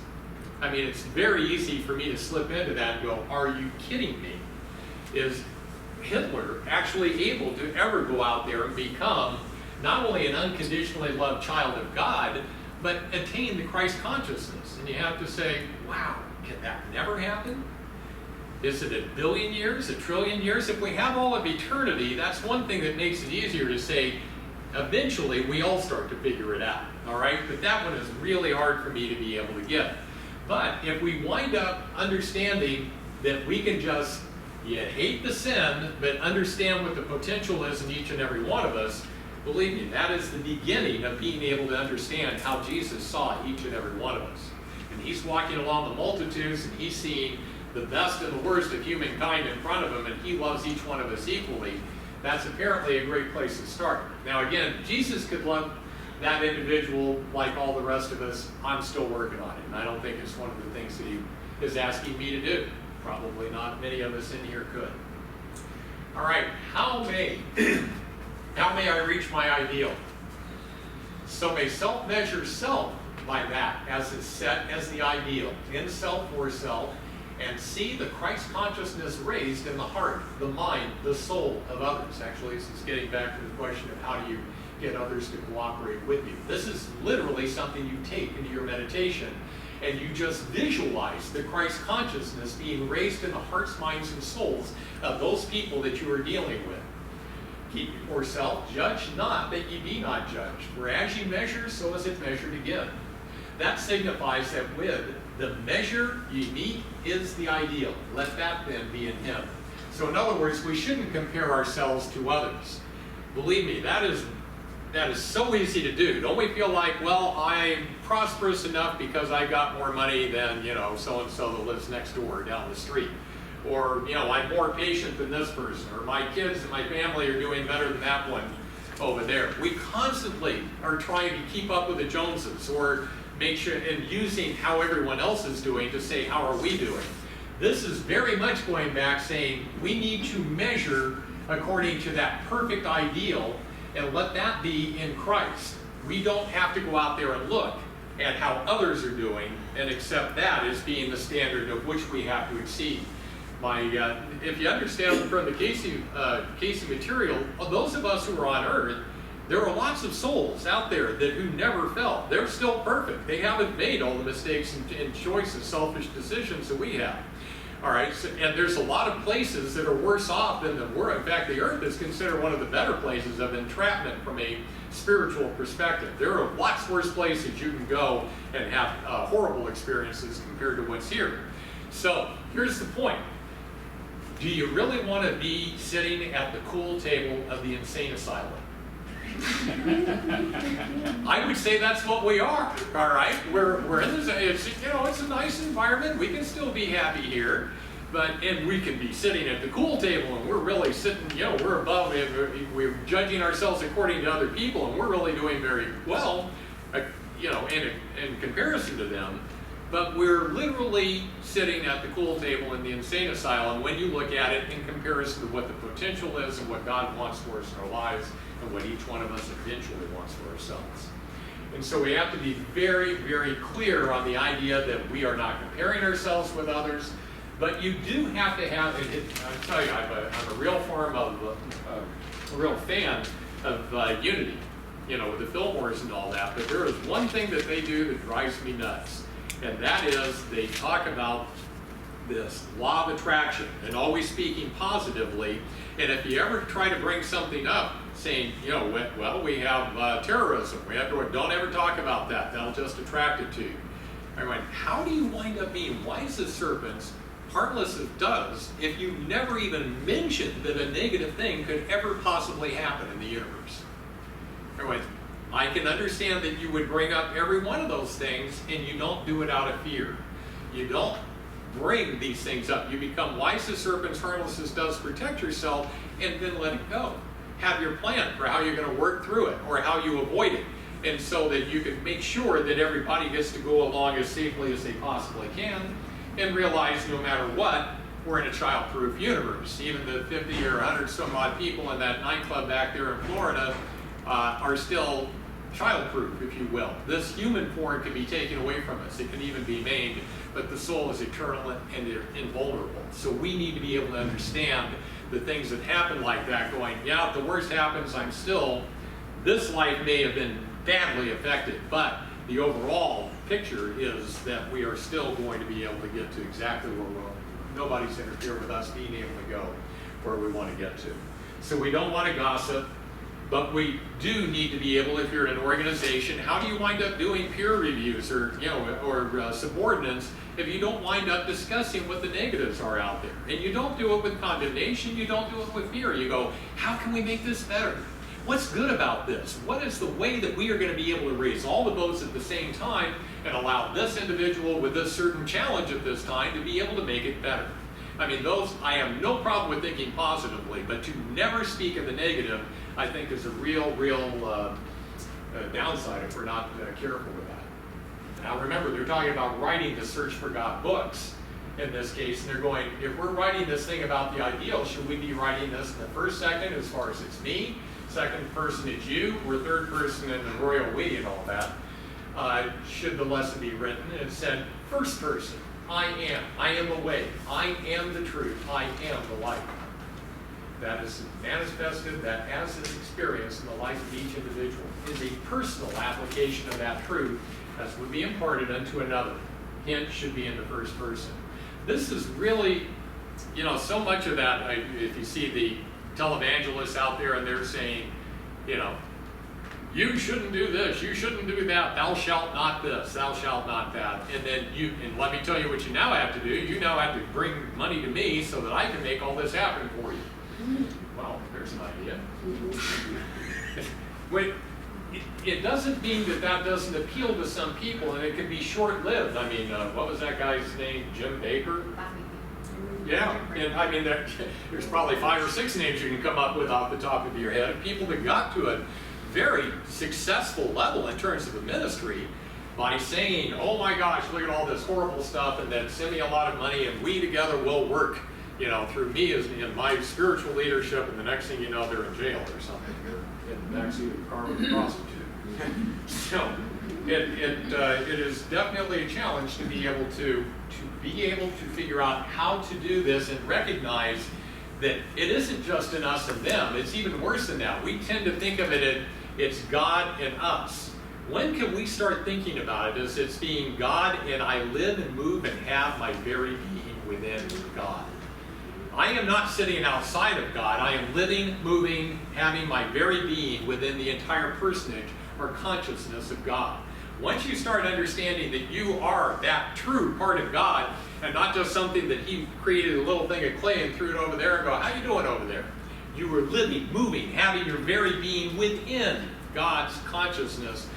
I mean, it's very easy for me to slip into that and go, are you kidding me? Is Hitler actually able to ever go out there and become not only an unconditionally loved child of God, but attain the Christ consciousness? And you have to say, wow, can that never happen? Is it a billion years, a trillion years? If we have all of eternity, that's one thing that makes it easier to say, eventually we all start to figure it out, all right? But that one is really hard for me to be able to get. But if we wind up understanding that we can just, you hate the sin, but understand what the potential is in each and every one of us, believe me, that is the beginning of being able to understand how Jesus saw each and every one of us. And he's walking along the multitudes and he's seeing the best and the worst of humankind in front of him, and he loves each one of us equally. That's apparently a great place to start. Now again, Jesus could love that individual like all the rest of us. I'm still working on it, and I don't think it's one of the things that he is asking me to do. Probably not many of us in here could. All right, how may I reach my ideal? So may self measure self by that as it's set as the ideal, in self for self, and see the Christ consciousness raised in the heart, the mind, the soul of others. Actually, this is getting back to the question of how do you get others to cooperate with you. This is literally something you take into your meditation, and you just visualize the Christ consciousness being raised in the hearts, minds, and souls of those people that you are dealing with. Keep yourself, judge not that ye be not judged. For as ye measure, so is it measured again. That signifies that with the measure ye meet is the ideal. Let that then be in him. So in other words, we shouldn't compare ourselves to others. Believe me, that is so easy to do. Don't we feel like, well, I'm prosperous enough because I got more money than, so-and-so that lives next door down the street. Or, I'm more patient than this person. Or my kids and my family are doing better than that one over there. We constantly are trying to keep up with the Joneses or make sure and using how everyone else is doing to say, how are we doing? This is very much going back saying we need to measure according to that perfect ideal and let that be in Christ. We don't have to go out there and look at how others are doing and accept that as being the standard of which we have to exceed. If you understand from the Cayce material, those of us who are on earth, there are lots of souls out there who never fell. They're still perfect. They haven't made all the mistakes and choices, selfish decisions that we have. All right, and there's a lot of places that are worse off than the world. In fact, the earth is considered one of the better places of entrapment from a spiritual perspective. There are lots worse places you can go and have horrible experiences compared to what's here. So here's the point. Do you really want to be sitting at the cool table of the insane asylum? I would say that's what we are. All right, we're in this. It's a nice environment. We can still be happy here, and we can be sitting at the cool table, and we're really sitting. We're above. We're judging ourselves according to other people, and we're really doing very well. In comparison to them. But we're literally sitting at the cool table in the insane asylum when you look at it in comparison to what the potential is and what God wants for us in our lives and what each one of us eventually wants for ourselves. And so we have to be very, very clear on the idea that we are not comparing ourselves with others, but you do have to have, I tell you, I'm a real fan of unity, with the Fillmores and all that, but there is one thing that they do that drives me nuts. And that is, they talk about this law of attraction and always speaking positively. And if you ever try to bring something up, saying, we have terrorism, don't ever talk about that. That'll just attract it to you. I went, how do you wind up being wise as serpents, harmless it does if you never even mentioned that a negative thing could ever possibly happen in the universe. Anyway, I can understand that you would bring up every one of those things and you don't do it out of fear. You don't bring these things up. You become wise as serpents, harmless as doves, protect yourself, and then let it go. Have your plan for how you're going to work through it or how you avoid it. And so that you can make sure that everybody gets to go along as safely as they possibly can and realize no matter what, we're in a child-proof universe. Even the 50 or 100 some odd people in that nightclub back there in Florida are still child-proof, if you will. This human form can be taken away from us. It can even be maimed, but the soul is eternal and invulnerable. So we need to be able to understand the things that happen like that, going, yeah, if the worst happens, this life may have been badly affected, but the overall picture is that we are still going to be able to get to exactly where nobody's interfered with us being able to go where we want to get to. So we don't want to gossip, but we do need to be able, if you're in an organization, how do you wind up doing peer reviews or subordinates if you don't wind up discussing what the negatives are out there? And you don't do it with condemnation, you don't do it with fear. You go, how can we make this better? What's good about this? What is the way that we are going to be able to raise all the boats at the same time and allow this individual with this certain challenge at this time to be able to make it better? I mean, I have no problem with thinking positively, but to never speak in the negative, I think is a real downside if we're not careful with that. Now remember, they're talking about writing the Search for God books in this case, and they're going, if we're writing this thing about the ideal, should we be writing this in the first second as far as it's me, second person is you, or third person in the royal we and all that? Should the lesson be written? It said, first person, I am the way, I am the truth, I am the light. That is manifested, that as is experienced in the life of each individual, is a personal application of that truth as would be imparted unto another. Hint should be in the first person. This is really, so much of that, if you see the televangelists out there and they're saying, you shouldn't do this, you shouldn't do that, thou shalt not this, thou shalt not that. And then and let me tell you what you now have to do, you now have to bring money to me so that I can make all this happen for you. Well, there's an idea. Wait, it doesn't mean that doesn't appeal to some people, and it can be short-lived. I mean, what was that guy's name? Jim Baker? Yeah, and I mean, there's probably 5 or 6 names you can come up with off the top of your head. People that got to a very successful level in terms of a ministry by saying, oh my gosh, look at all this horrible stuff, and then send me a lot of money, and we together will work, through me as in my spiritual leadership, and the next thing you know, they're in jail or something, or in the backseat of a car with a prostitute. So, it is definitely a challenge to be able to figure out how to do this and recognize that it isn't just in us and them. It's even worse than that. We tend to think of it it's God and us. When can we start thinking about it as it's being God and I live and move and have my very being within God? I am not sitting outside of God. I am living, moving, having my very being within the entire personage or consciousness of God. Once you start understanding that you are that true part of God and not just something that He created a little thing of clay and threw it over there and go, how you doing over there? You are living, moving, having your very being within God's consciousness,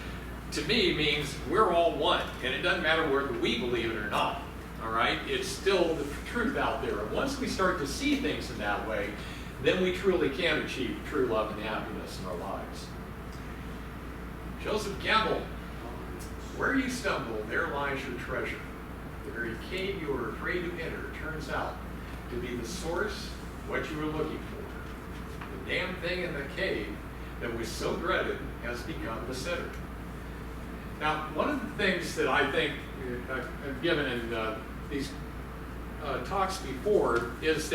to me means we're all one. And it doesn't matter whether we believe it or not. All right? It's still the truth out there. And once we start to see things in that way, then we truly can achieve true love and happiness in our lives. Joseph Campbell, where you stumble, there lies your treasure. The very cave you were afraid to enter turns out to be the source of what you were looking for. The damn thing in the cave that was so dreaded has become the center. Now, one of the things that I think I've given in these talks before is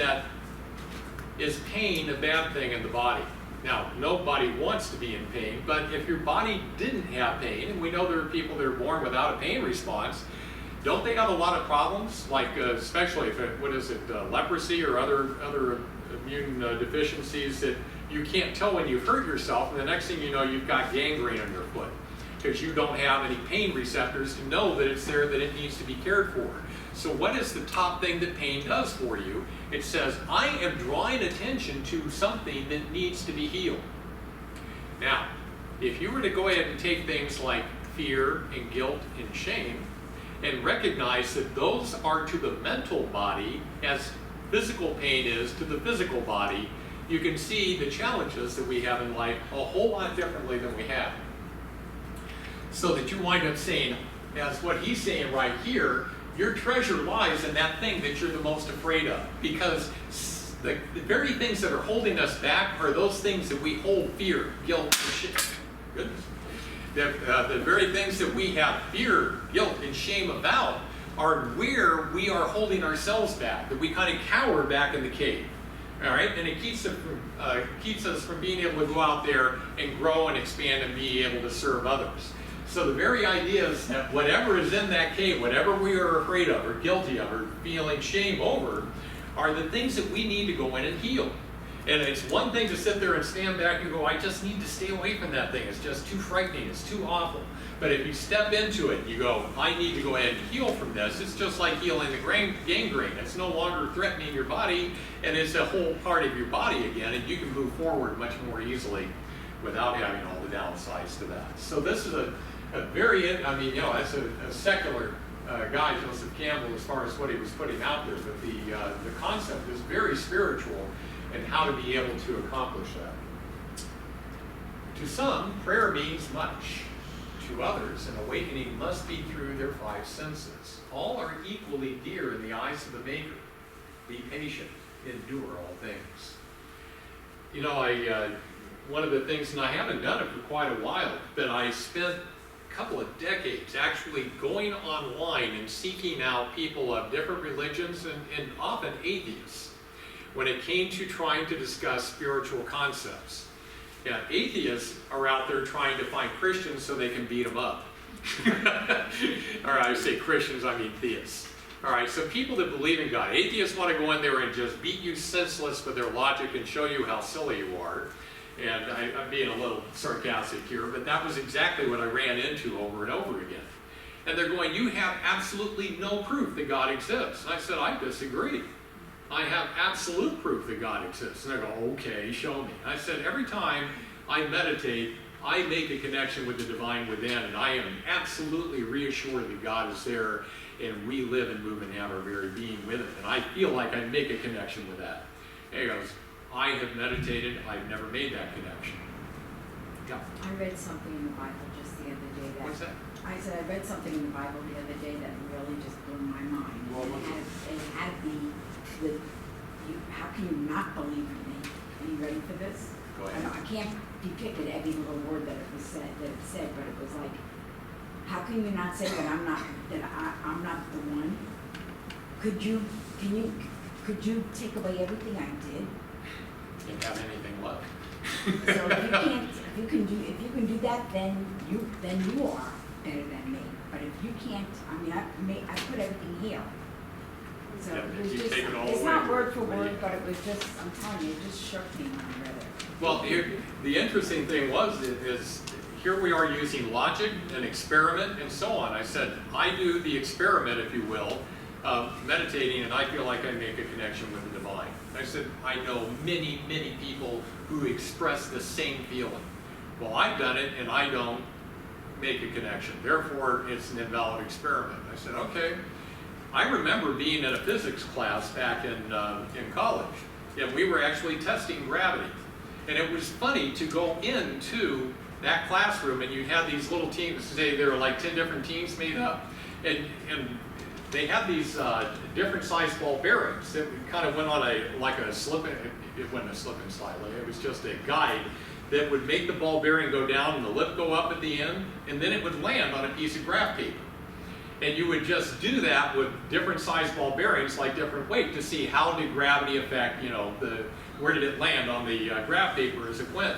pain a bad thing in the body? Now, nobody wants to be in pain, but if your body didn't have pain, and we know there are people that are born without a pain response, don't they have a lot of problems? Like, especially if leprosy or other immune deficiencies that you can't tell when you've hurt yourself, and the next thing you know, you've got gangrene on your foot. because you don't have any pain receptors to know that it's there, that it needs to be cared for. So what is the top thing that pain does for you? It says, I am drawing attention to something that needs to be healed. Now, if you were to go ahead and take things like fear and guilt and shame and recognize that those are to the mental body as physical pain is to the physical body, you can see the challenges that we have in life a whole lot differently than we have. So that you wind up saying, as what he's saying right here, your treasure lies in that thing that you're the most afraid of. Because the very things that are holding us back are those things that we hold fear, guilt, and shame. Goodness. The very things that we have fear, guilt, and shame about are where we are holding ourselves back, that we kind of cower back in the cave. All right, and it keeps us from being able to go out there and grow and expand and be able to serve others. So the very idea is that whatever is in that cave, whatever we are afraid of or guilty of or feeling shame over, are the things that we need to go in and heal. And it's one thing to sit there and stand back and go, I just need to stay away from that thing. It's just too frightening. It's too awful. But if you step into it, you go, I need to go ahead and heal from this. It's just like healing the gangrene. It's no longer threatening your body, and it's a whole part of your body again, and you can move forward much more easily without having all the downsides to that. So this is a very, I mean, that's a secular guy, Joseph Campbell, as far as what he was putting out there, but the concept is very spiritual and how to be able to accomplish that. To some, prayer means much. To others, an awakening must be through their five senses. All are equally dear in the eyes of the Maker. Be patient, endure all things. One of the things, and I haven't done it for quite a while, but I spent a couple of decades actually going online and seeking out people of different religions and often atheists when it came to trying to discuss spiritual concepts. Yeah, atheists are out there trying to find Christians so they can beat them up. All right, I say Christians, I mean theists. All right, so people that believe in God. Atheists want to go in there and just beat you senseless with their logic and show you how silly you are. And I'm being a little sarcastic here, but that was exactly what I ran into over and over again. And they're going, you have absolutely no proof that God exists. And I said, I disagree. I have absolute proof that God exists. And they go, okay, show me. I said, every time I meditate, I make a connection with the divine within, and I am absolutely reassured that God is there, and we live and move and have our very being with it. And I feel like I make a connection with that. And he goes, I have meditated, I've never made that connection. Yeah. I read something in the Bible just the other day that... What's that? I said I read something in the Bible the other day that really just blew my mind. Well, it had the how can you not believe in me? Are you ready for this? Go ahead. I can't depict it every little word that it said, but it was like, how can you not say that I'm not the one? Could you take away everything I did? Didn't have anything left. So if you can do that, then you are better than me. But if you can't, I put everything here. So Yeah, it was you just, take it all it's away. not word for word, but it was just, I'm telling you, it just shook me when I read it. Well, the interesting thing is here we are using logic and experiment and so on. I said, I do the experiment, if you will, of meditating, and I feel like I make a connection with the divine. I said, I know many, many people who express the same feeling. Well, I've done it, and I don't make a connection. Therefore, it's an invalid experiment. I said, okay. I remember being in a physics class back in college, and we were actually testing gravity. And it was funny to go into that classroom, and you had these little teams, say there were like 10 different teams made up, and they had these different size ball bearings that kind of went on it wasn't a slip and slide, it was just a guide that would make the ball bearing go down and the lip go up at the end, and then it would land on a piece of graph paper. And you would just do that with different size ball bearings, like different weight, to see how did gravity affect, where did it land on the graph paper as it went.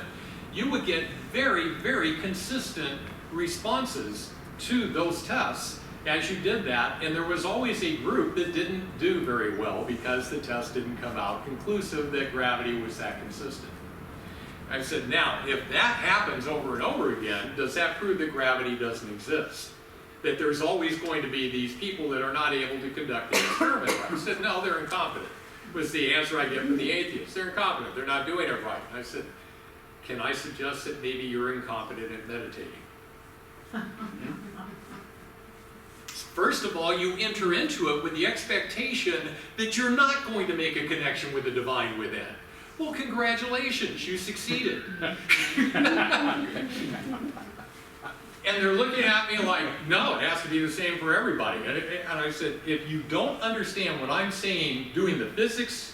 You would get very, very consistent responses to those tests as you did that, and there was always a group that didn't do very well because the test didn't come out conclusive that gravity was that consistent. I said, now, if that happens over and over again, does that prove that gravity doesn't exist? That there's always going to be these people that are not able to conduct an experiment right? I said, no, they're incompetent, was the answer I get from the atheists. They're incompetent, they're not doing it right. And I said, can I suggest that maybe you're incompetent at meditating? First of all, you enter into it with the expectation that you're not going to make a connection with the divine within. Well, congratulations, you succeeded. And they're looking at me like, no, it has to be the same for everybody. And I said, if you don't understand what I'm saying, doing the physics,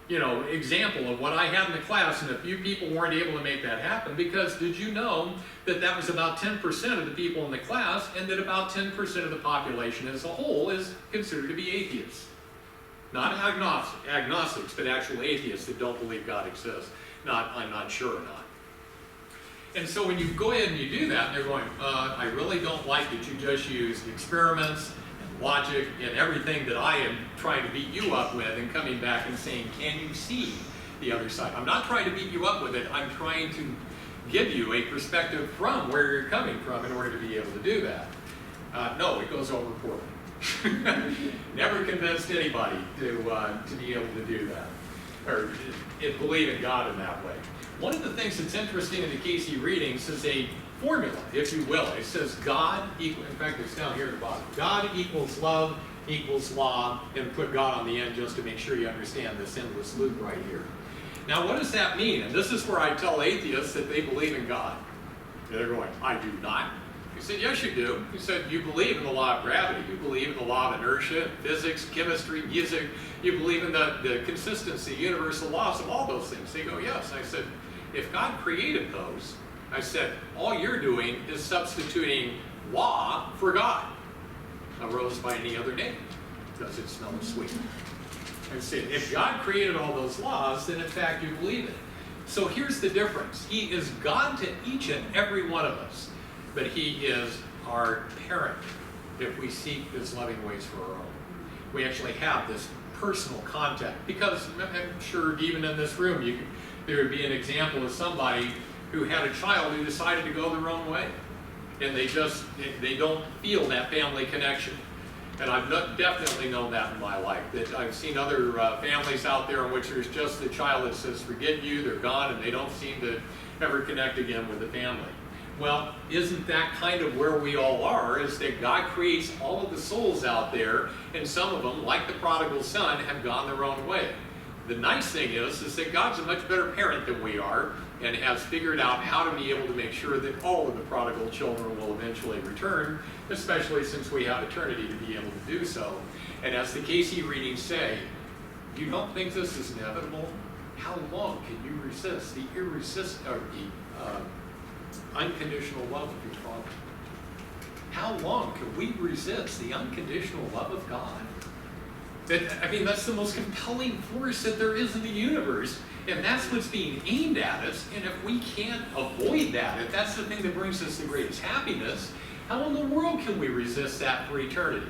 example of what I had in the class, and a few people weren't able to make that happen, because did you know that that was about 10% of the people in the class, and that about 10% of the population as a whole is considered to be atheists? Not agnostics, but actual atheists that don't believe God exists. I'm not sure or not. And so when you go ahead and you do that, and they're going, I really don't like that you just used experiments and logic and everything that I am trying to beat you up with, and coming back and saying, can you see the other side? I'm not trying to beat you up with it. I'm trying to give you a perspective from where you're coming from in order to be able to do that. No, it goes over poorly. Never convinced anybody to be able to do that, or believe in God in that way. One of the things that's interesting in the Cayce Readings is a formula, if you will. It says God equals, in fact it's down here at the bottom, God equals love equals law, and put God on the end just to make sure you understand this endless loop right here. Now what does that mean? And this is where I tell atheists that they believe in God. And they're going, I do not. He said, yes you do. He said, you believe in the law of gravity, you believe in the law of inertia, physics, chemistry, music, you believe in the consistency, universal laws of all those things. They go, yes. I said, if God created those, I said, all you're doing is substituting law for God. A rose by any other name. Does it smell sweet? I said, if God created all those laws, then in fact you believe it. So here's the difference. He is God to each and every one of us, but He is our parent if we seek His loving ways for our own. We actually have this personal contact, because I'm sure even in this room there would be an example of somebody who had a child who decided to go their own way, and they don't feel that family connection. And I've definitely known that in my life, that I've seen other families out there in which there's just the child that says, forget you, they're gone, and they don't seem to ever connect again with the family. Well, isn't that kind of where we all are, is that God creates all of the souls out there, and some of them, like the prodigal son, have gone their own way. The nice thing is that God's a much better parent than we are, and has figured out how to be able to make sure that all of the prodigal children will eventually return, especially since we have eternity to be able to do so. And as the Cayce Readings say, you don't think this is inevitable? How long can you resist the unconditional love of your Father? How long can we resist the unconditional love of God? That's the most compelling force that there is in the universe, and that's what's being aimed at us. And if we can't avoid that, if that's the thing that brings us the greatest happiness, how in the world can we resist that for eternity?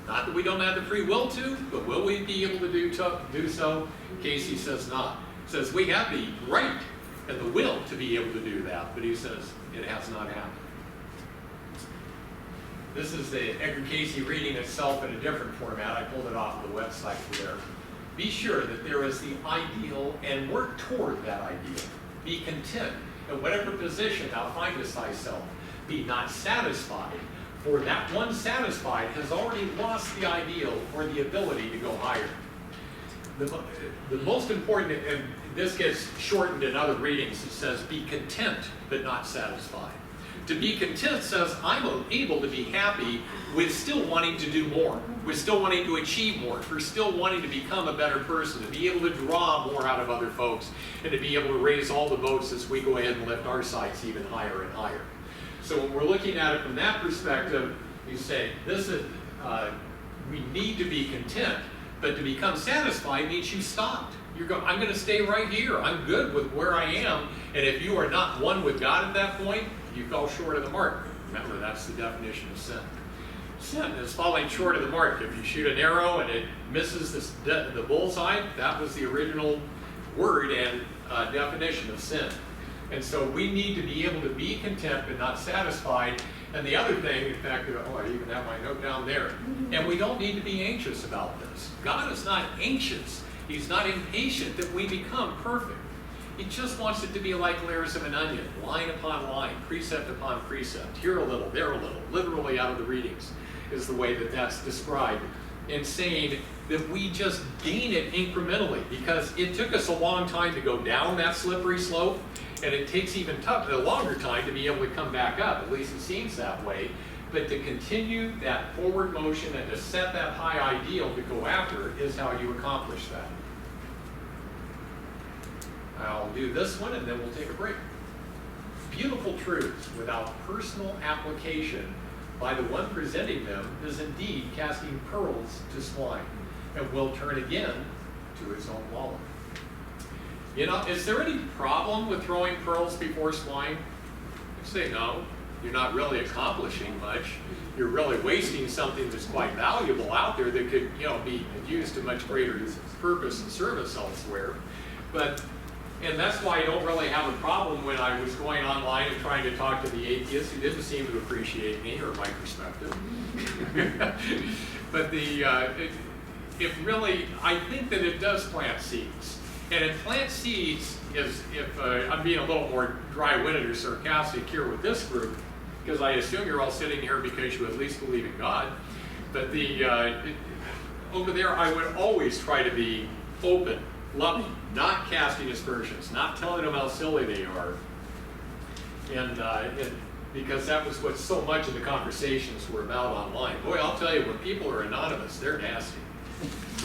Not that we don't have the free will to, but will we be able to do so? Cayce says not. He says we have the right and the will to be able to do that, but he says it has not happened. This is the Edgar Cayce reading itself in a different format. I pulled it off of the website there. Be sure that there is the ideal and work toward that ideal. Be content in whatever position thou findest thyself. Be not satisfied, for that one satisfied has already lost the ideal or the ability to go higher. The most important, and this gets shortened in other readings, it says be content but not satisfied. To be content says I'm able to be happy with still wanting to do more, with still wanting to achieve more, for still wanting to become a better person, to be able to draw more out of other folks, and to be able to raise all the boats as we go ahead and lift our sights even higher and higher. So when we're looking at it from that perspective, you say, we need to be content, but to become satisfied means you stopped. You're going, I'm going to stay right here. I'm good with where I am. And if you are not one with God at that point, you fell short of the mark. Remember, that's the definition of sin. Sin is falling short of the mark. If you shoot an arrow and it misses the bullseye, that was the original word and definition of sin. And so we need to be able to be content but not satisfied. And the other thing, in fact, I even have my note down there, and we don't need to be anxious about this. God is not anxious. He's not impatient that we become perfect. He just wants it to be like layers of an onion, line upon line, precept upon precept, here a little, there a little, literally out of the readings is the way that that's described. And saying that we just gain it incrementally, because it took us a long time to go down that slippery slope, and it takes even a longer time to be able to come back up. At least it seems that way. But to continue that forward motion and to set that high ideal to go after is how you accomplish that. I'll do this one and then we'll take a break. Beautiful truths without personal application by the one presenting them is indeed casting pearls to swine, and will turn again to its own wallet. You know, is there any problem with throwing pearls before swine? I say no. You're not really accomplishing much. You're really wasting something that's quite valuable out there that could, be used to much greater purpose and service elsewhere. And that's why I don't really have a problem when I was going online and trying to talk to the atheists who didn't seem to appreciate me or my perspective. But it really, I think that it does plant seeds. And it plants seeds is, if I'm being a little more dry-witted or sarcastic here with this group, because I assume you're all sitting here because you at least believe in God. But over there, I would always try to be open, loving, not casting aspersions, not telling them how silly they are. And because that was what so much of the conversations were about online. Boy, I'll tell you, when people are anonymous, they're nasty.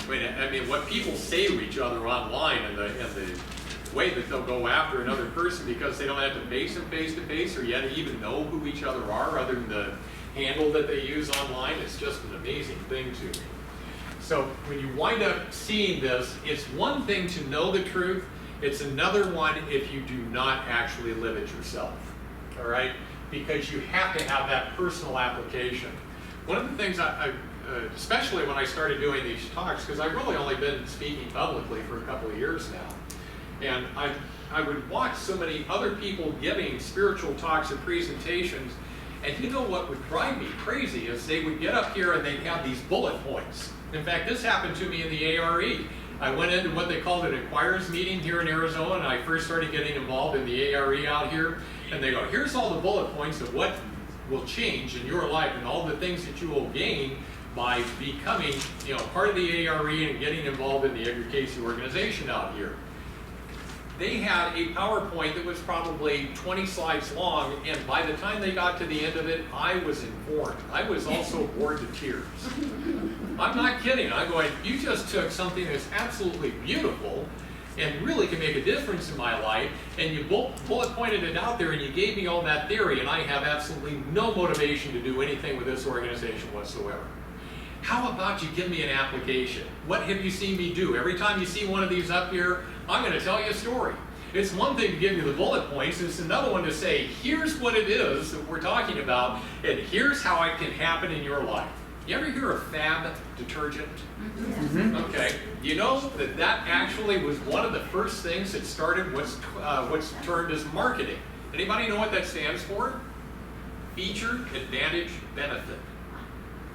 I mean, what people say to each other online and the way that they'll go after another person because they don't have to face them face to face or yet even know who each other are other than the handle that they use online, it's just an amazing thing to me. So when you wind up seeing this, it's one thing to know the truth, it's another one if you do not actually live it yourself, all right? Because you have to have that personal application. One of the things especially when I started doing these talks, because I've really only been speaking publicly for a couple of years now, and I would watch so many other people giving spiritual talks and presentations, and you know what would drive me crazy is they would get up here and they'd have these bullet points. In fact, this happened to me in the ARE. I went into what they called an inquirers meeting here in Arizona, and I first started getting involved in the ARE out here, and they go, here's all the bullet points of what will change in your life and all the things that you will gain by becoming, part of the ARE and getting involved in the Edgar Cayce organization out here. They had a PowerPoint that was probably 20 slides long, and by the time they got to the end of it, I was informed. I was also bored to tears. I'm not kidding. I'm going, you just took something that's absolutely beautiful and really can make a difference in my life, and you bullet pointed it out there and you gave me all that theory, and I have absolutely no motivation to do anything with this organization whatsoever. How about you give me an application? What have you seen me do? Every time you see one of these up here, I'm going to tell you a story. It's one thing to give you the bullet points, it's another one to say, here's what it is that we're talking about, and here's how it can happen in your life. You ever hear of Fab detergent? Mm-hmm. Okay. You know that actually was one of the first things that started what's termed as marketing. Anybody know what that stands for? Feature, advantage, benefit.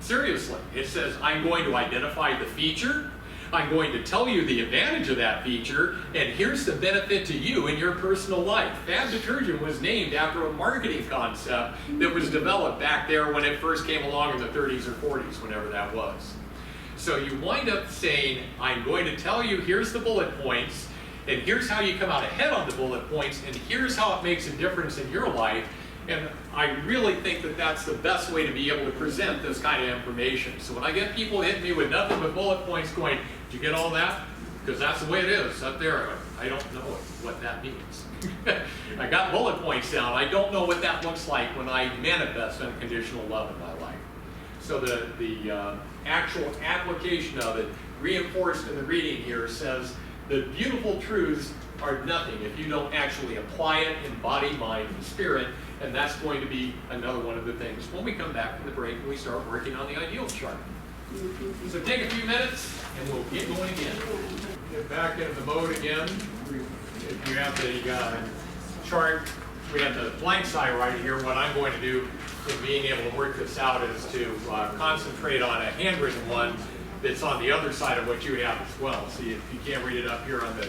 Seriously, it says, I'm going to identify the feature, I'm going to tell you the advantage of that feature, and here's the benefit to you in your personal life. Fab detergent was named after a marketing concept that was developed back there when it first came along in the 30s or 40s, whenever that was. So you wind up saying, I'm going to tell you, here's the bullet points, and here's how you come out ahead on the bullet points, and here's how it makes a difference in your life. And I really think that that's the best way to be able to present this kind of information. So when I get people hitting me with nothing but bullet points going, did you get all that? Because that's the way it is up there. I don't know what that means. I got bullet points down. I don't know what that looks like when I manifest unconditional love in my life. So the actual application of it, reinforced in the reading here, says the beautiful truths are nothing if you don't actually apply it in body, mind, and spirit. And that's going to be another one of the things when we come back from the break and we start working on the ideal chart. So take a few minutes and we'll get going again. Get back into the mode again. If you have the chart, we have the blank side right here. What I'm going to do in being able to work this out is to concentrate on a handwritten one that's on the other side of what you have as well. See, if you can't read it up here on the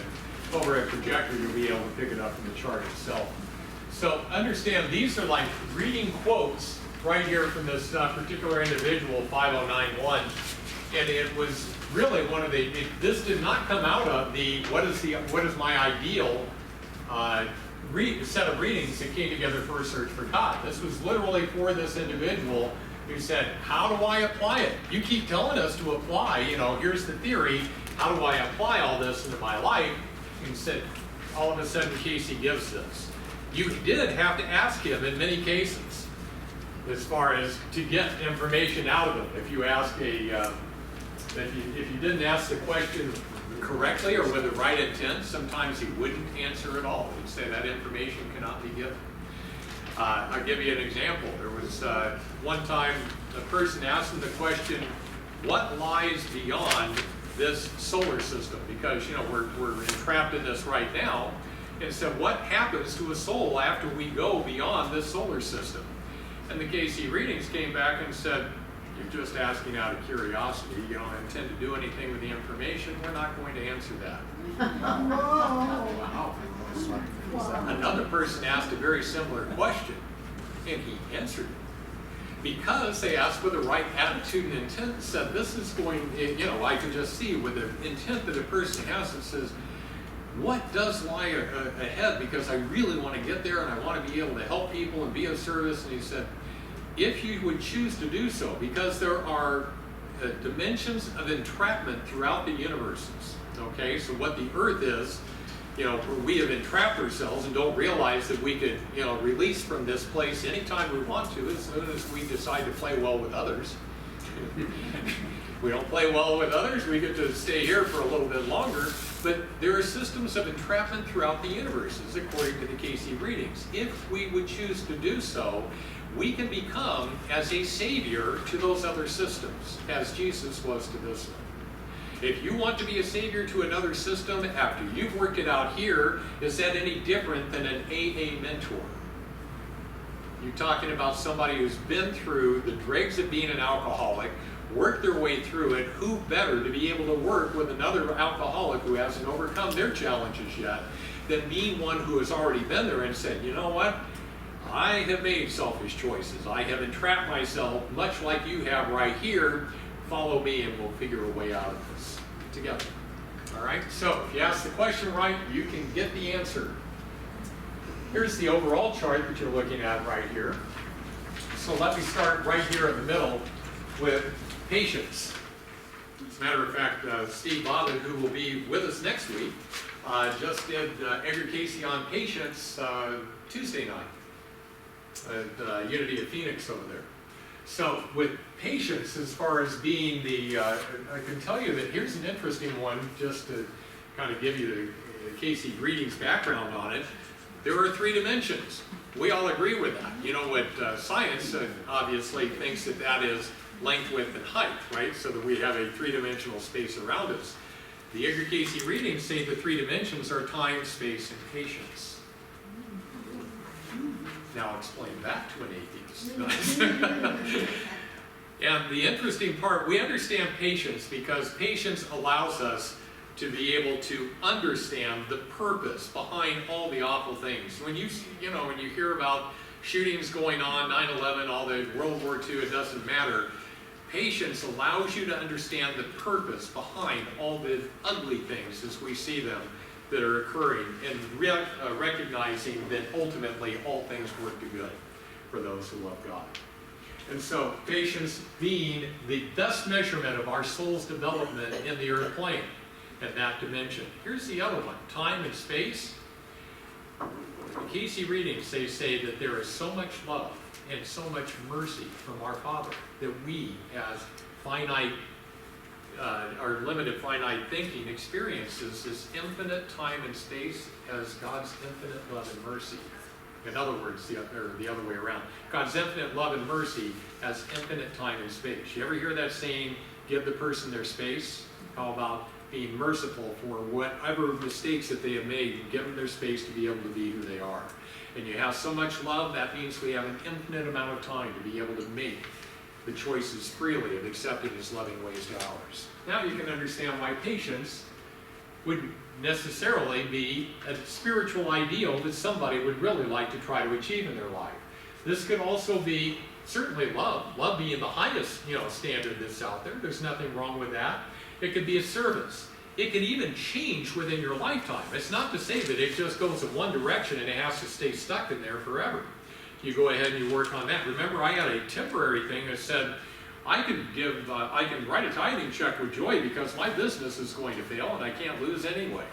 overhead projector, you'll be able to pick it up from the chart itself. So understand, these are like reading quotes right here from this particular individual, 5091, and it was really one of the, this did not come out of the what is my ideal set of readings that came together for a search for God. This was literally for this individual who said, how do I apply it? You keep telling us to apply, you know, here's the theory, how do I apply all this into my life? And said, all of a sudden Cayce gives this. You did have to ask him in many cases, as far as to get information out of him. If you ask if you didn't ask the question correctly or with the right intent, sometimes he wouldn't answer at all. He'd say that information cannot be given. I'll give you an example. There was one time a person asked him the question, what lies beyond this solar system? Because, you know, we're entrapped in this right now. And so what happens to a soul after we go beyond this solar system? And the Cayce Readings came back and said, you're just asking out of curiosity. You don't intend to do anything with the information. We're not going to answer that. Wow. Another person asked a very similar question, and he answered it. Because they asked with the right attitude and intent, and said, this is going, you know, I can just see with the intent that a person has that says, what does lie ahead? Because I really want to get there and I want to be able to help people and be of service. And he said, if you would choose to do so, because there are dimensions of entrapment throughout the universes, okay? So what the earth is, you know, we have entrapped ourselves and don't realize that we could, you know, release from this place anytime we want to, as soon as we decide to play well with others. We don't play well with others, we get to stay here for a little bit longer, but there are systems of entrapment throughout the universes, according to the Cayce Readings. If we would choose to do so, we can become as a savior to those other systems, as Jesus was to this one. If you want to be a savior to another system after you've worked it out here, is that any different than an AA mentor? You're talking about somebody who's been through the dregs of being an alcoholic, worked their way through it. Who better to be able to work with another alcoholic who hasn't overcome their challenges yet than being one who has already been there and said, you know what? I have made selfish choices. I have entrapped myself much like you have right here. Follow me and we'll figure a way out of this together. All right, so if you ask the question right, you can get the answer. Here's the overall chart that you're looking at right here. So let me start right here in the middle with patience. As a matter of fact, Steve Bobbin, who will be with us next week, just did Edgar Cayce on patience Tuesday night at Unity of Phoenix over there. So with patience, as far as being the, I can tell you that here's an interesting one, just to kind of give you the Cayce Readings background on it. There are 3 dimensions. We all agree with that. You know what science obviously thinks that that is length, width, and height, right? So that we have a 3-dimensional space around us. The Edgar Cayce Readings say the 3 dimensions are time, space, and patience. Now explain that to an atheist. And the interesting part, we understand patience because patience allows us to be able to understand the purpose behind all the awful things. When you know, when you hear about shootings going on, 9/11, all the World War II, it doesn't matter. Patience allows you to understand the purpose behind all the ugly things as we see them that are occurring, and recognizing that ultimately all things work to good for those who love God. And so patience being the best measurement of our soul's development in the earth plane and that dimension. Here's the other one, time and space. The Cayce Readings, they say that there is so much love and so much mercy from our Father that we, as finite, our limited finite thinking, experiences this infinite time and space as God's infinite love and mercy. In other words, the other way around. God's infinite love and mercy has infinite time and space. You ever hear that saying, give the person their space? How about being merciful for whatever mistakes that they have made and give them their space to be able to be who they are. And you have so much love, that means we have an infinite amount of time to be able to make the choices freely of accepting His loving ways to ours. Now you can understand why patience would necessarily be a spiritual ideal that somebody would really like to try to achieve in their life. This could also be certainly love being the highest, standard that's out there. There's nothing wrong with that. It could be a service. It could even change within your lifetime. It's not to say that it just goes in one direction and it has to stay stuck in there forever. You go ahead and you work on that. Remember, I had a temporary thing that said, I can write a tithing check with joy because my business is going to fail and I can't lose anyway.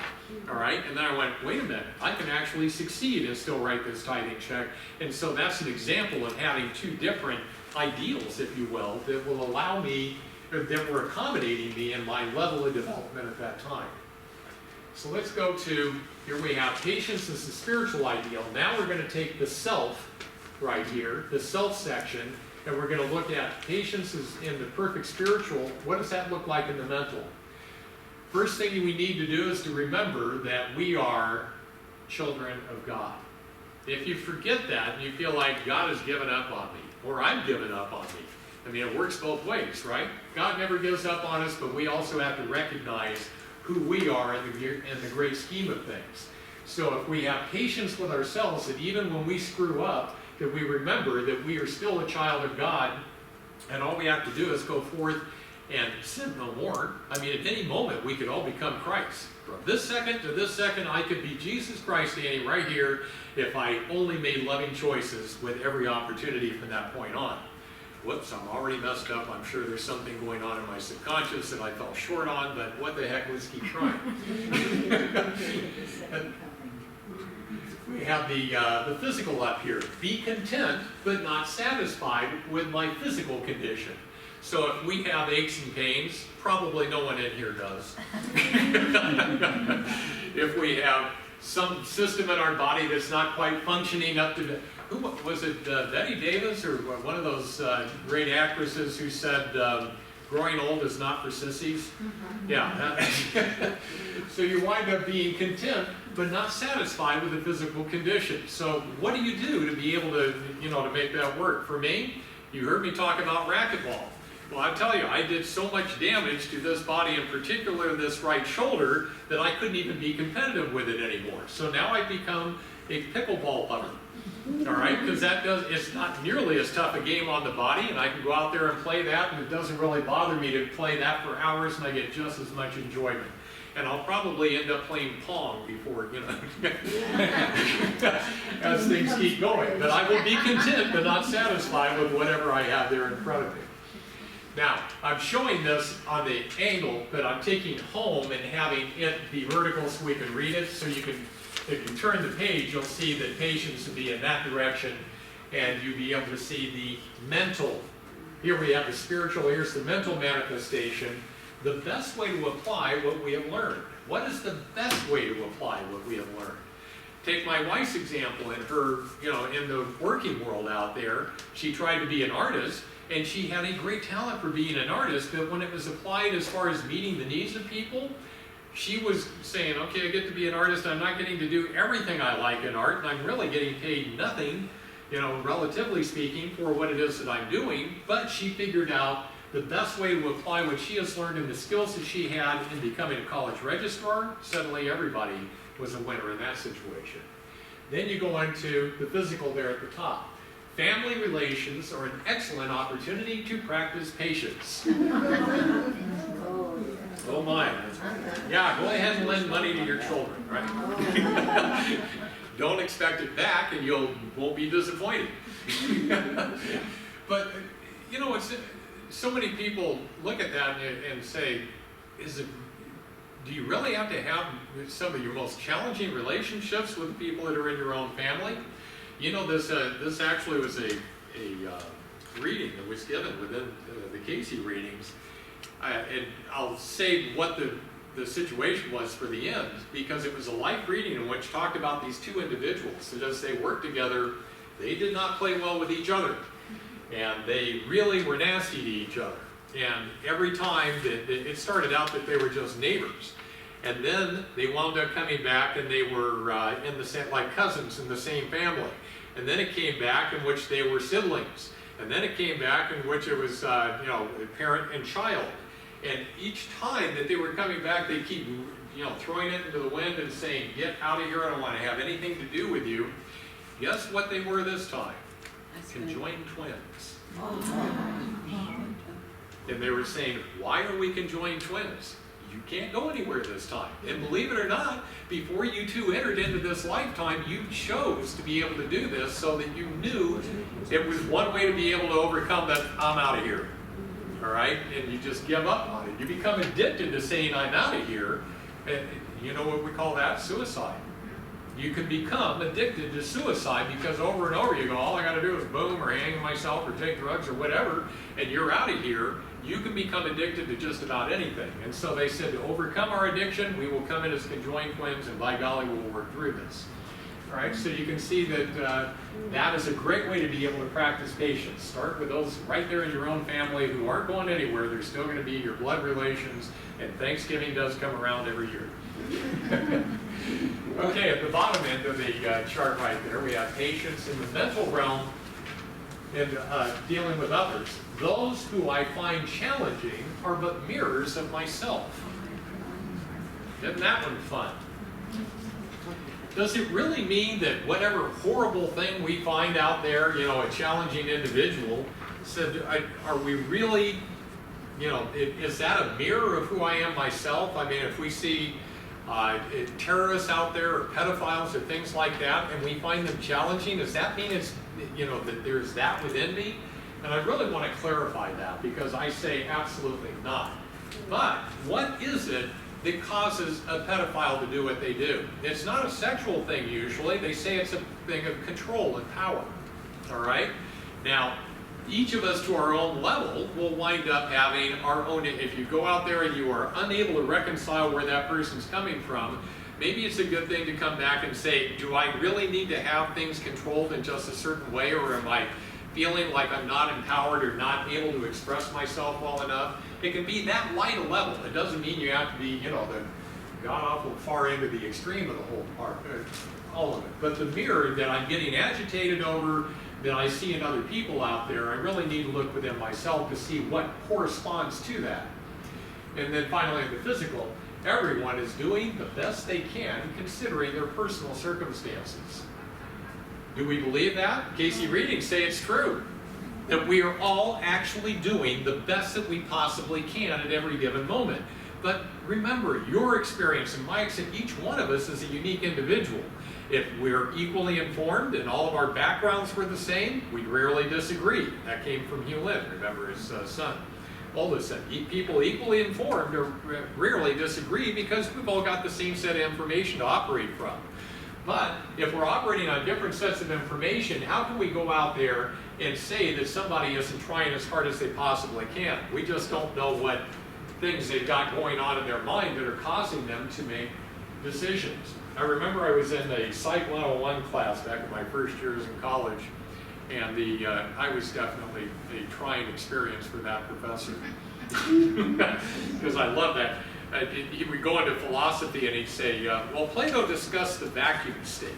All right? And then I went, wait a minute, I can actually succeed and still write this tithing check. And so that's an example of having two different ideals, if you will, that will allow me, that were accommodating me in my level of development at that time. So let's go to, here we have patience as the spiritual ideal. Now we're going to take the self right here, the self section, and we're going to look at patience is in the perfect spiritual. What does that look like in the mental? First thing we need to do is to remember that we are children of God. If you forget that and you feel like God has given up on me, or I've given up on me, I mean, it works both ways, right? God never gives up on us, but we also have to recognize who we are in the great scheme of things. So if we have patience with ourselves, that even when we screw up, that we remember that we are still a child of God, and all we have to do is go forth and sin no more. I mean, at any moment, we could all become Christ. From this second to this second, I could be Jesus Christ standing right here if I only made loving choices with every opportunity from that point on. Whoops, I'm already messed up. I'm sure there's something going on in my subconscious that I fell short on, but what the heck, let's keep trying. We have the physical up here. Be content, but not satisfied with my physical condition. So if we have aches and pains, probably no one in here does. If we have some system in our body that's not quite functioning up to the, who was it, Betty Davis, or one of those great actresses who said, growing old is not for sissies? Mm-hmm. Yeah. So you wind up being content, but not satisfied with the physical condition. So what do you do to be able to, to make that work? For me, you heard me talk about racquetball. Well, I tell you, I did so much damage to this body, in particular this right shoulder, that I couldn't even be competitive with it anymore. So now I've become a pickleball lover. All right, because it's not nearly as tough a game on the body, and I can go out there and play that, and it doesn't really bother me to play that for hours, and I get just as much enjoyment. And I'll probably end up playing Pong before, as things keep going. But I will be content, but not satisfied with whatever I have there in front of me. Now, I'm showing this on the angle, but I'm taking home and having it be vertical so we can read it. So you can, if you turn the page, you'll see that patience will be in that direction, and you'll be able to see the mental. Here we have the spiritual, here's the mental manifestation. The best way to apply what we have learned. What is the best way to apply what we have learned? Take my wife's example. In her, in the working world out there, she tried to be an artist, and she had a great talent for being an artist, but when it was applied as far as meeting the needs of people, she was saying, okay, I get to be an artist, I'm not getting to do everything I like in art, and I'm really getting paid nothing, relatively speaking, for what it is that I'm doing. But she figured out the best way to apply what she has learned and the skills that she had in becoming a college registrar. Suddenly everybody was a winner in that situation. Then you go into the physical there at the top. Family relations are an excellent opportunity to practice patience. Oh my. Yeah, go ahead and lend money to your children, right? Don't expect it back and you won't be disappointed. But, it's so many people look at that and say, do you really have to have some of your most challenging relationships with people that are in your own family? This actually was a reading that was given within the Cayce Readings. And I'll say what the situation was for the end, because it was a life reading in which talked about these two individuals that as they worked together, they did not play well with each other. And they really were nasty to each other. And every time that it started out that they were just neighbors. And then they wound up coming back and they were in the same, like cousins in the same family. And then it came back in which they were siblings. And then it came back in which it was, parent and child. And each time that they were coming back, they keep, throwing it into the wind and saying, get out of here, I don't want to have anything to do with you. Guess what they were this time? Conjoined twins. And they were saying, why are we conjoined twins? You can't go anywhere this time. And believe it or not, before you two entered into this lifetime, you chose to be able to do this so that you knew it was one way to be able to overcome that I'm out of here. All right? And you just give up on it. You become addicted to saying I'm out of here. And you know what we call that? Suicide. You can become addicted to suicide because over and over you go, all I got to do is boom or hang myself or take drugs or whatever, and you're out of here. You can become addicted to just about anything. And so they said to overcome our addiction, we will come in as conjoined twins, and by golly, we will work through this. All right, so you can see that that is a great way to be able to practice patience. Start with those right there in your own family who aren't going anywhere. They're still going to be your blood relations, and Thanksgiving does come around every year. Okay, at the bottom end of the chart right there, we have patience in the mental realm and dealing with others. Those who I find challenging are but mirrors of myself. Isn't that one fun? Does it really mean that whatever horrible thing we find out there, a challenging individual, said, are we really, is that a mirror of who I am myself? I mean, if we see terrorists out there or pedophiles or things like that, and we find them challenging, does that mean it's, that there's that within me? And I really want to clarify that, because I say absolutely not. But what is it that causes a pedophile to do what they do? It's not a sexual thing usually. They say it's a thing of control and power. All right? Now, each of us to our own level will wind up having our own. If you go out there and you are unable to reconcile where that person's coming from, maybe it's a good thing to come back and say, do I really need to have things controlled in just a certain way, or am I feeling like I'm not empowered or not able to express myself well enough? It can be that light a level. It doesn't mean you have to be, the god-awful far end of the extreme of the whole part, all of it. But the mirror that I'm getting agitated over, that I see in other people out there, I really need to look within myself to see what corresponds to that. And then finally, the physical. Everyone is doing the best they can considering their personal circumstances. Do we believe that? Cayce Readings say it's true. That we are all actually doing the best that we possibly can at every given moment. But remember, your experience and my experience, each one of us is a unique individual. If we're equally informed and all of our backgrounds were the same, we'd rarely disagree. That came from Hugh Lynn, remember his son. Oldest son. People equally informed rarely disagree because we've all got the same set of information to operate from. But if we're operating on different sets of information, how can we go out there and say that somebody isn't trying as hard as they possibly can? We just don't know what things they've got going on in their mind that are causing them to make decisions. I remember I was in a Psych 101 class back in my first years in college, and I was definitely a trying experience for that professor. Because I love that. He would go into philosophy and he'd say, well, Plato discussed the vacuum state.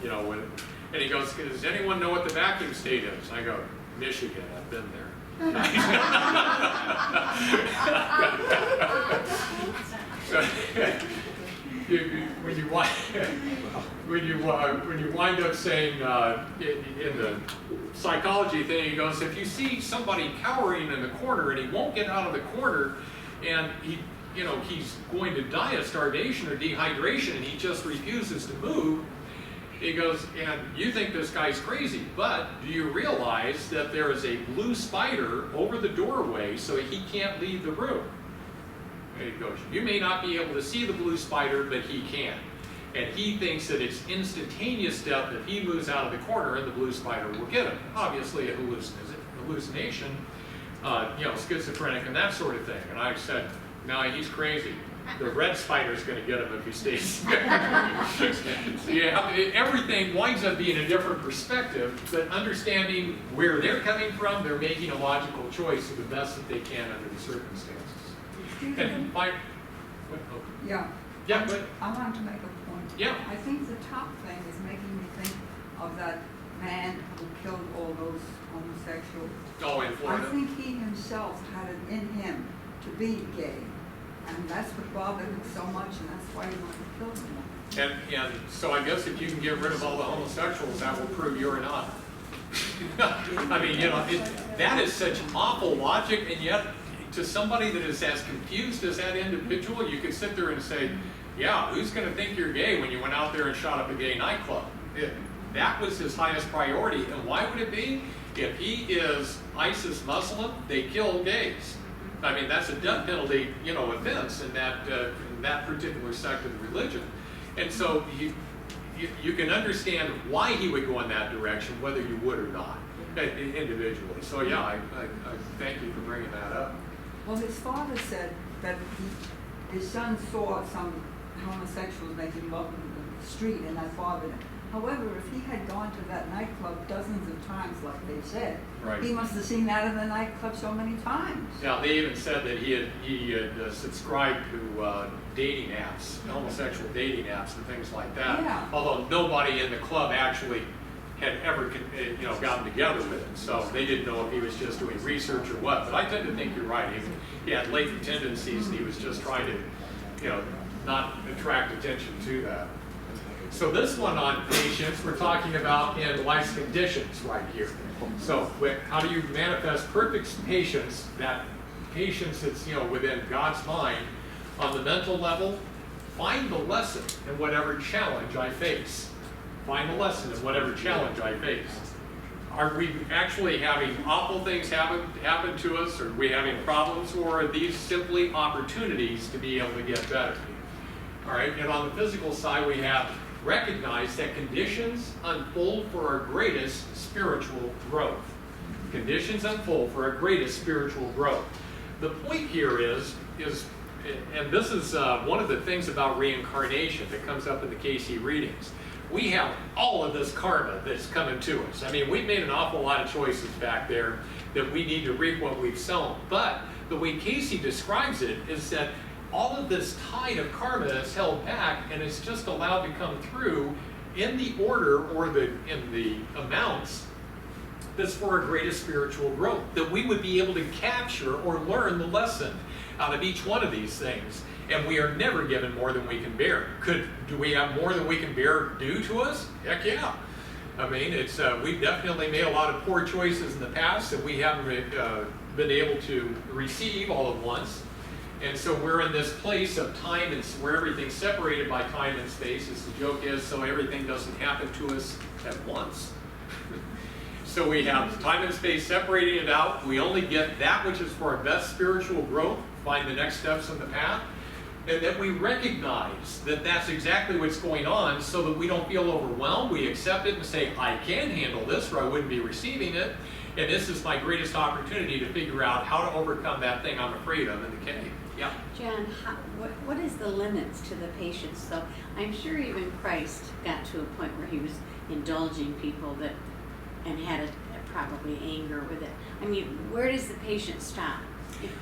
And he goes, does anyone know what the vacuum state is? And I go, Michigan, I've been there. When you wind up saying in the psychology thing, he goes, if you see somebody cowering in the corner and he won't get out of the corner, and he's going to die of starvation or dehydration and he just refuses to move, he goes, and you think this guy's crazy, but do you realize that there is a blue spider over the doorway so he can't leave the room? And he goes, you may not be able to see the blue spider, but he can. And he thinks that it's instantaneous death if he moves out of the corner and the blue spider will get him. Obviously a hallucination, schizophrenic and that sort of thing. And I said, No, he's crazy. The red spider's going to get him if he stays. Yeah, everything winds up being a different perspective, but understanding where they're coming from, they're making a logical choice of the best that they can under the circumstances. Excuse And me? by, what, oh, Yeah. yeah, but I want to make a point. Yeah. I think the top thing is making me think of that man who killed all those homosexuals. oh, in I Florida. think he himself had it in him to be gay. And that's what bothered him so much, and that's why he wanted to kill them. And so I guess if you can get rid of all the homosexuals, that will prove you're not. I mean, you know, that is such awful logic, and yet to somebody that is as confused as that individual, you could sit there and say, yeah, who's going to think you're gay when you went out there and shot up a gay nightclub? That was his highest priority. And why would it be? If he is ISIS Muslim, they kill gays. I mean, that's a death penalty, you know, offense in that particular sect of the religion. And so you can understand why he would go in that direction, whether you would or not, individually. So yeah, I thank you for bringing that up. Well, his father said that his son saw some homosexuals making love in the street, and that bothered him. However, if he had gone to that nightclub dozens of times, like they said, Right. he must have seen that in the nightclub so many times. Now, they even said that he had subscribed to dating apps, homosexual dating apps and things like that. Yeah. Although nobody in the club actually had ever gotten together with him. So they didn't know if he was just doing research or what. But I tend to think you're right. He had latent tendencies, and he was just trying to, not attract attention to that. So this one on patience, we're talking about in life's conditions right here. So how do you manifest perfect patience, that patience that's within God's mind on the mental level? Find the lesson in whatever challenge I face. Find the lesson in whatever challenge I face. Are we actually having awful things happen to us? Are we having problems? Or are these simply opportunities to be able to get better? All right, and on the physical side, we have recognize that conditions unfold for our greatest spiritual growth. Conditions unfold for our greatest spiritual growth. The point here is, and this is one of the things about reincarnation that comes up in the Cayce Readings. We have all of this karma that's coming to us. I mean, we've made an awful lot of choices back there that we need to reap what we've sown. But the way Cayce describes it is that all of this tide of karma is held back, and it's just allowed to come through in the order or in the amounts that's for our greatest spiritual growth, that we would be able to capture or learn the lesson out of each one of these things. And we are never given more than we can bear. Do we have more than we can bear due to us? Heck yeah. I mean, we've definitely made a lot of poor choices in the past that we haven't been able to receive all at once. And so we're in this place of time and where everything's separated by time and space, as the joke is, so everything doesn't happen to us at once. So we have time and space separating it out. We only get that which is for our best spiritual growth, find the next steps in the path, and that we recognize that that's exactly what's going on so that we don't feel overwhelmed. We accept it and say, I can handle this, or I wouldn't be receiving it. And this is my greatest opportunity to figure out how to overcome that thing I'm afraid of in the cave. Yeah. John, what is the limits to the patience, though? I'm sure even Christ got to a point where he was indulging people and had probably anger with it. I mean, where does the patience stop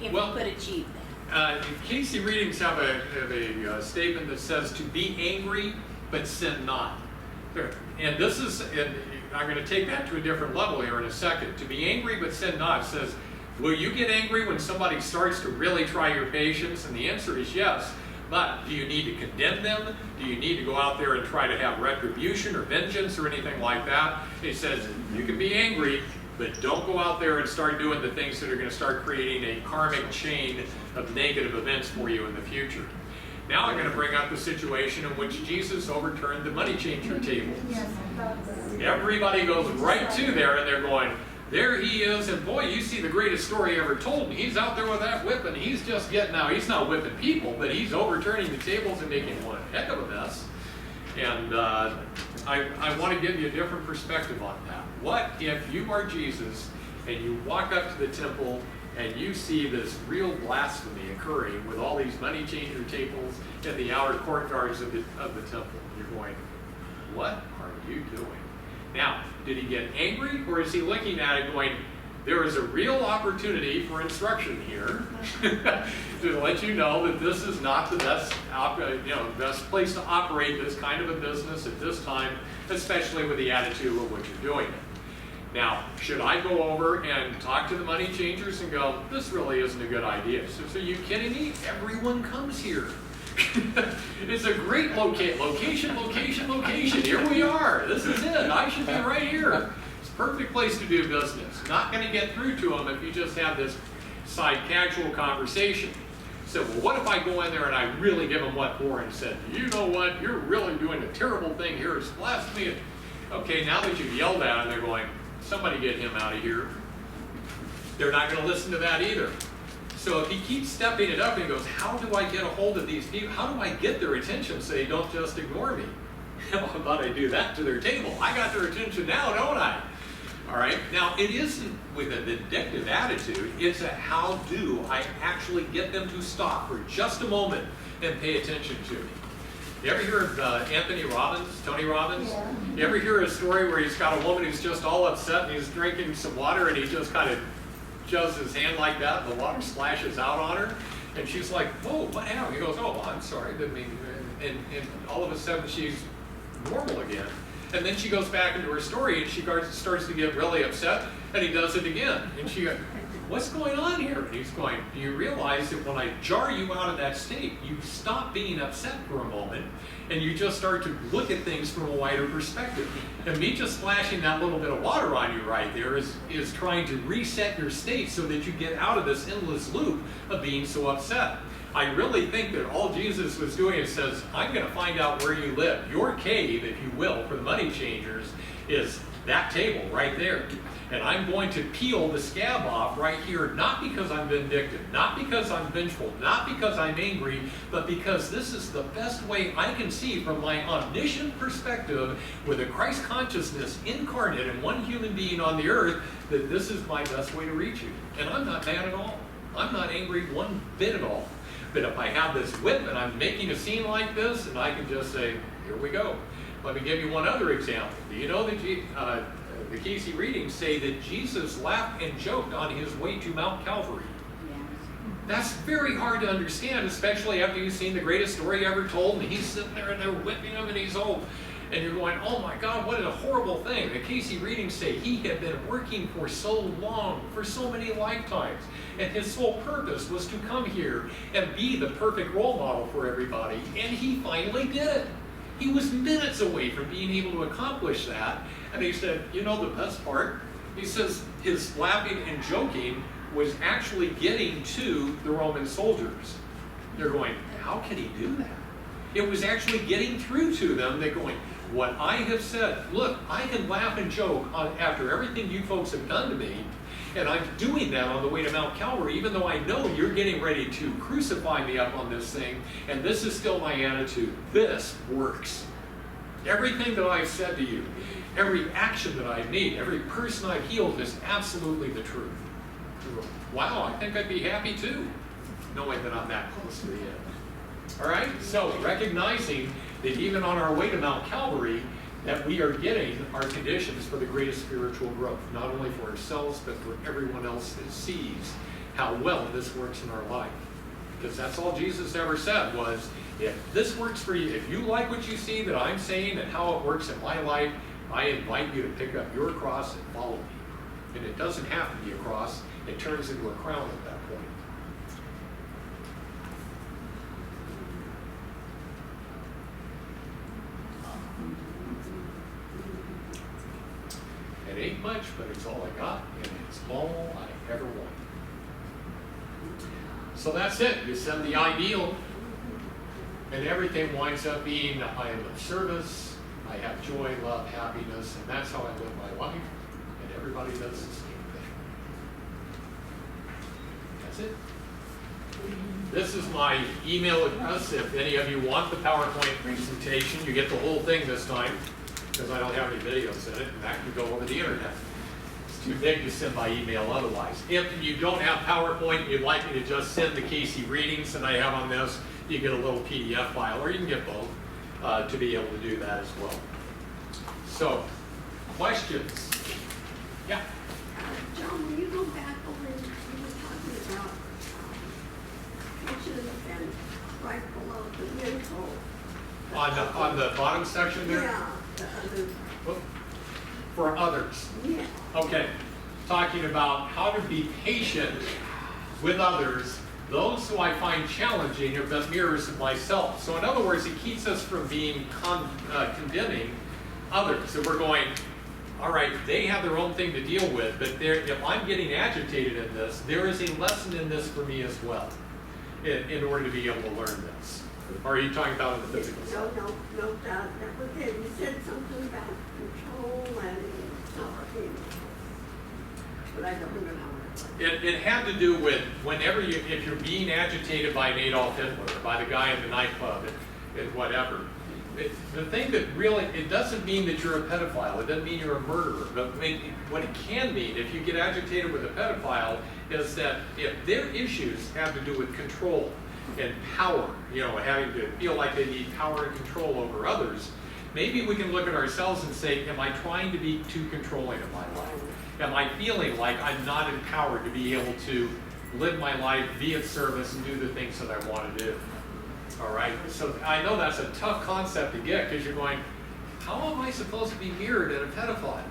if we could achieve that? Cayce Readings have a statement that says to be angry but sin not. And this is, and I'm going to take that to a different level here in a second. To be angry but sin not says, will you get angry when somebody starts to really try your patience? And the answer is yes. But do you need to condemn them? Do you need to go out there and try to have retribution or vengeance or anything like that? It says you can be angry, but don't go out there and start doing the things that are going to start creating a karmic chain of negative events for you in the future. Now I'm going to bring up the situation in which Jesus overturned the money changer table. Everybody goes right to there and they're going, there he is, and boy, you see the greatest story ever told. He's out there with that whip, and he's just getting out. He's not whipping people, but he's overturning the tables and making one heck of a mess. And I want to give you a different perspective on that. What if you are Jesus, and you walk up to the temple, and you see this real blasphemy occurring with all these money changer tables in the outer courtyards of the temple. You're going, what are you doing? Now, did he get angry, or is he looking at it going, there is a real opportunity for instruction here to let you know that this is not the best, best place to operate this kind of a business at this time, especially with the attitude of what you're doing. Now, should I go over and talk to the money changers and go, this really isn't a good idea? So are you kidding me? Everyone comes here. It's a great location. Here we are. This is it. I should be right here. It's a perfect place to do business. Not going to get through to them if you just have this side casual conversation. So, well, what if I go in there and I really give them what for and said, you know what, you're really doing a terrible thing here. It's blasphemy. Okay, now that you've yelled at them, they're going, somebody get him out of here. They're not going to listen to that either. So if he keeps stepping it up and he goes, how do I get a hold of these people? How do I get their attention so they don't just ignore me? How about I do that to their table? I got their attention now, don't I? All right, now it isn't with a vindictive attitude, it's a how do I actually get them to stop for just a moment and pay attention to me. You ever hear of Tony Robbins? Yeah. You ever hear a story where he's got a woman who's just all upset and he's drinking some water and he just kind of shoves his hand like that and the water splashes out on her? And she's like, whoa, what happened? He goes, oh, I'm sorry, didn't mean, and all of a sudden she's normal again. And then she goes back into her story and she starts to get really upset and he does it again. And she goes, what's going on here? And he's going, do you realize that when I jar you out of that state, you stop being upset for a moment and you just start to look at things from a wider perspective. And me just splashing that little bit of water on you right there is trying to reset your state so that you get out of this endless loop of being so upset. I really think that all Jesus was doing is says, I'm going to find out where you live. Your cave, if you will, for the money changers is that table right there. And I'm going to peel the scab off right here, not because I'm vindictive, not because I'm vengeful, not because I'm angry, but because this is the best way I can see from my omniscient perspective with a Christ consciousness incarnate in one human being on the earth, that this is my best way to reach you. And I'm not mad at all. I'm not angry one bit at all. But if I have this whip and I'm making a scene like this, and I can just say, here we go. Let me give you one other example. Do you know that the Cayce Readings say that Jesus laughed and joked on his way to Mount Calvary? Yes. That's very hard to understand, especially after you've seen the greatest story ever told, and he's sitting there and they're whipping him and he's old. And you're going, oh my God, what a horrible thing. The Cayce Readings say he had been working for so long, for so many lifetimes, and his sole purpose was to come here and be the perfect role model for everybody, and he finally did it. He was minutes away from being able to accomplish that, and he said, you know the best part? He says his laughing and joking was actually getting to the Roman soldiers. They're going, how can he do that? It was actually getting through to them. They're going, what I have said, look, I can laugh and joke after everything you folks have done to me, and I'm doing that on the way to Mount Calvary, even though I know you're getting ready to crucify me up on this thing, and this is still my attitude. This works. Everything that I've said to you, every action that I've made, every person I've healed is absolutely the truth. Wow, I think I'd be happy too, knowing that I'm that close to the end. All right, so recognizing that even on our way to Mount Calvary, that we are getting our conditions for the greatest spiritual growth, not only for ourselves, but for everyone else that sees how well this works in our life. Because that's all Jesus ever said was, if this works for you, if you like what you see that I'm saying and how it works in my life, I invite you to pick up your cross and follow me. And it doesn't have to be a cross, it turns into a crown at that point. It ain't much, but it's all I got, and it's all I ever wanted. So that's it. You set the ideal, and everything winds up being, I am of service, I have joy, love, happiness, and that's how I live my life, and everybody does the same thing. That's it. This is my email address. If any of you want the PowerPoint presentation, you get the whole thing this time, because I don't have any videos in it, and that can go over the internet. It's too big to send by email otherwise. If you don't have PowerPoint and you'd like me to just send the Cayce readings that I have on this, you get a little PDF file, or you can get both to be able to do that as well. So, questions? Yeah? John, will you go back over, you were talking about pitches and right below the mental. On the bottom section there? Yeah, the other, Whoop. For others. yeah. Okay, talking about how to be patient with others, those who I find challenging are the mirrors of myself. So in other words, it keeps us from being condemning others. So we're going, all right, they have their own thing to deal with, but if I'm getting agitated in this, there is a lesson in this for me as well, in order to be able to learn this. Or are you talking about in the physical side? No, that was it. You said something about control and something, but I don't remember. It had to do with whenever if you're being agitated by an Adolf Hitler, or by the guy in the nightclub, and whatever. The thing that really, it doesn't mean that you're a pedophile. It doesn't mean you're a murderer. But what it can mean, if you get agitated with a pedophile, is that if their issues have to do with control and power, having to feel like they need power and control over others, maybe we can look at ourselves and say, am I trying to be too controlling of my life? Am I feeling like I'm not empowered to be able to live my life, be of service, and do the things that I want to do? All right, so I know that's a tough concept to get, because you're going, how am I supposed to be mirrored at a pedophile?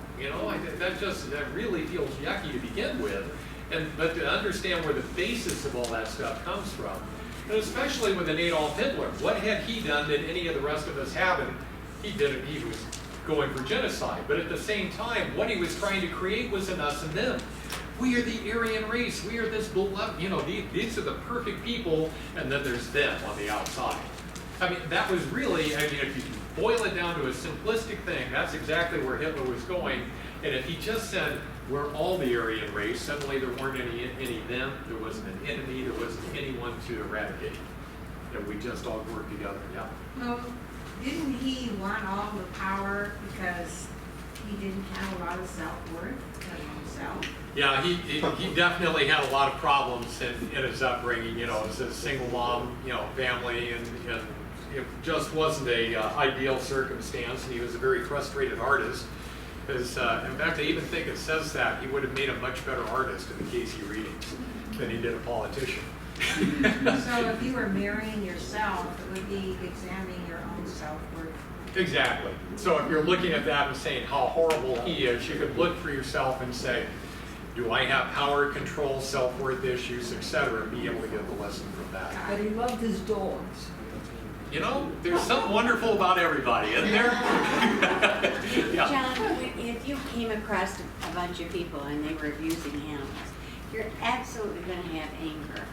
That really feels yucky to begin with. But to understand where the basis of all that stuff comes from, and especially with an Adolf Hitler, what had he done that any of the rest of us haven't? He was going for genocide, but at the same time, what he was trying to create was an us and them. We are the Aryan race. We are this beloved, these are the perfect people, and then there's them on the outside. I mean, that was really, if you boil it down to a simplistic thing, that's exactly where Hitler was going. And if he just said, we're all the Aryan race, suddenly there weren't any them, there wasn't an enemy, there wasn't anyone to eradicate. And we just all work together, yeah. Well, didn't he want all the power because he didn't have a lot of self-worth of himself? Yeah, he definitely had a lot of problems in his upbringing, as a single mom, family, and it just wasn't a ideal circumstance, and he was a very frustrated artist. Because, in fact, I even think it says that he would have made a much better artist in the Cayce readings than he did a politician. So if you were mirroring yourself, it would be examining your own self-worth. Exactly. So if you're looking at that and saying how horrible he is, you could look for yourself and say, do I have power, control, self-worth issues, etc., and be able to get the lesson from that. But he loved his dogs. There's something wonderful about everybody, isn't there? Yeah. John, if you came across a bunch of people and they were abusing animals, you're absolutely going to have anger.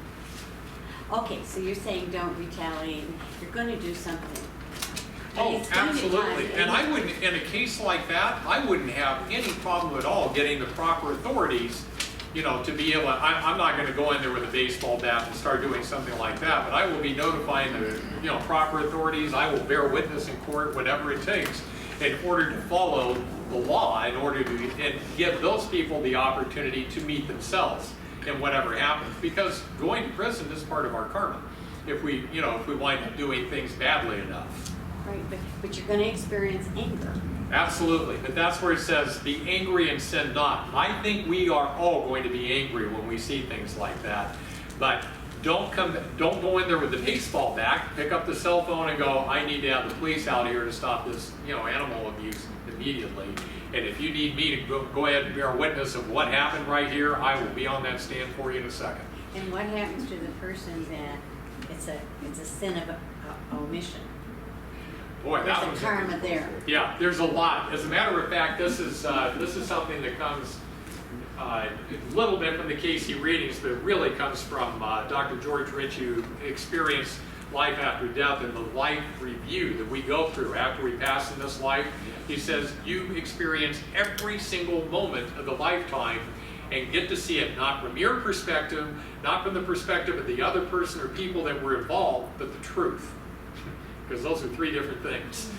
Okay, so you're saying don't retaliate. You're going to do something. But Oh, it's going to absolutely. cause And I wouldn't, in a case like that, I wouldn't have any problem at all getting the proper authorities, to be able to, I'm not going to go in there with a baseball bat and start doing something like that, but I will be notifying the, proper authorities. I will bear witness in court, whatever it takes, in order to follow the law, in order to and give those people the opportunity to meet themselves in whatever happens. Because going to prison is part of our karma. If we wind up doing things badly enough. Right, but you're going to experience anger. Absolutely, but that's where it says, be angry and sin not. I think we are all going to be angry when we see things like that, but don't go in there with the baseball bat, pick up the cell phone and go, I need to have the police out here to stop this, animal abuse immediately. And if you need me to go ahead and bear witness of what happened right here, I will be on that stand for you in a second. And what happens to the person that it's a sin of omission? Boy, that There's one's a karma there. Yeah, there's a lot. As a matter of fact, this is something that comes a little bit from the Cayce readings, but it really comes from Dr. George Rich, who experienced life after death and the life review that we go through after we pass in this life. He says you experience every single moment of the lifetime and get to see it not from your perspective, not from the perspective of the other person or people that were involved, but the truth. Because those are three different things.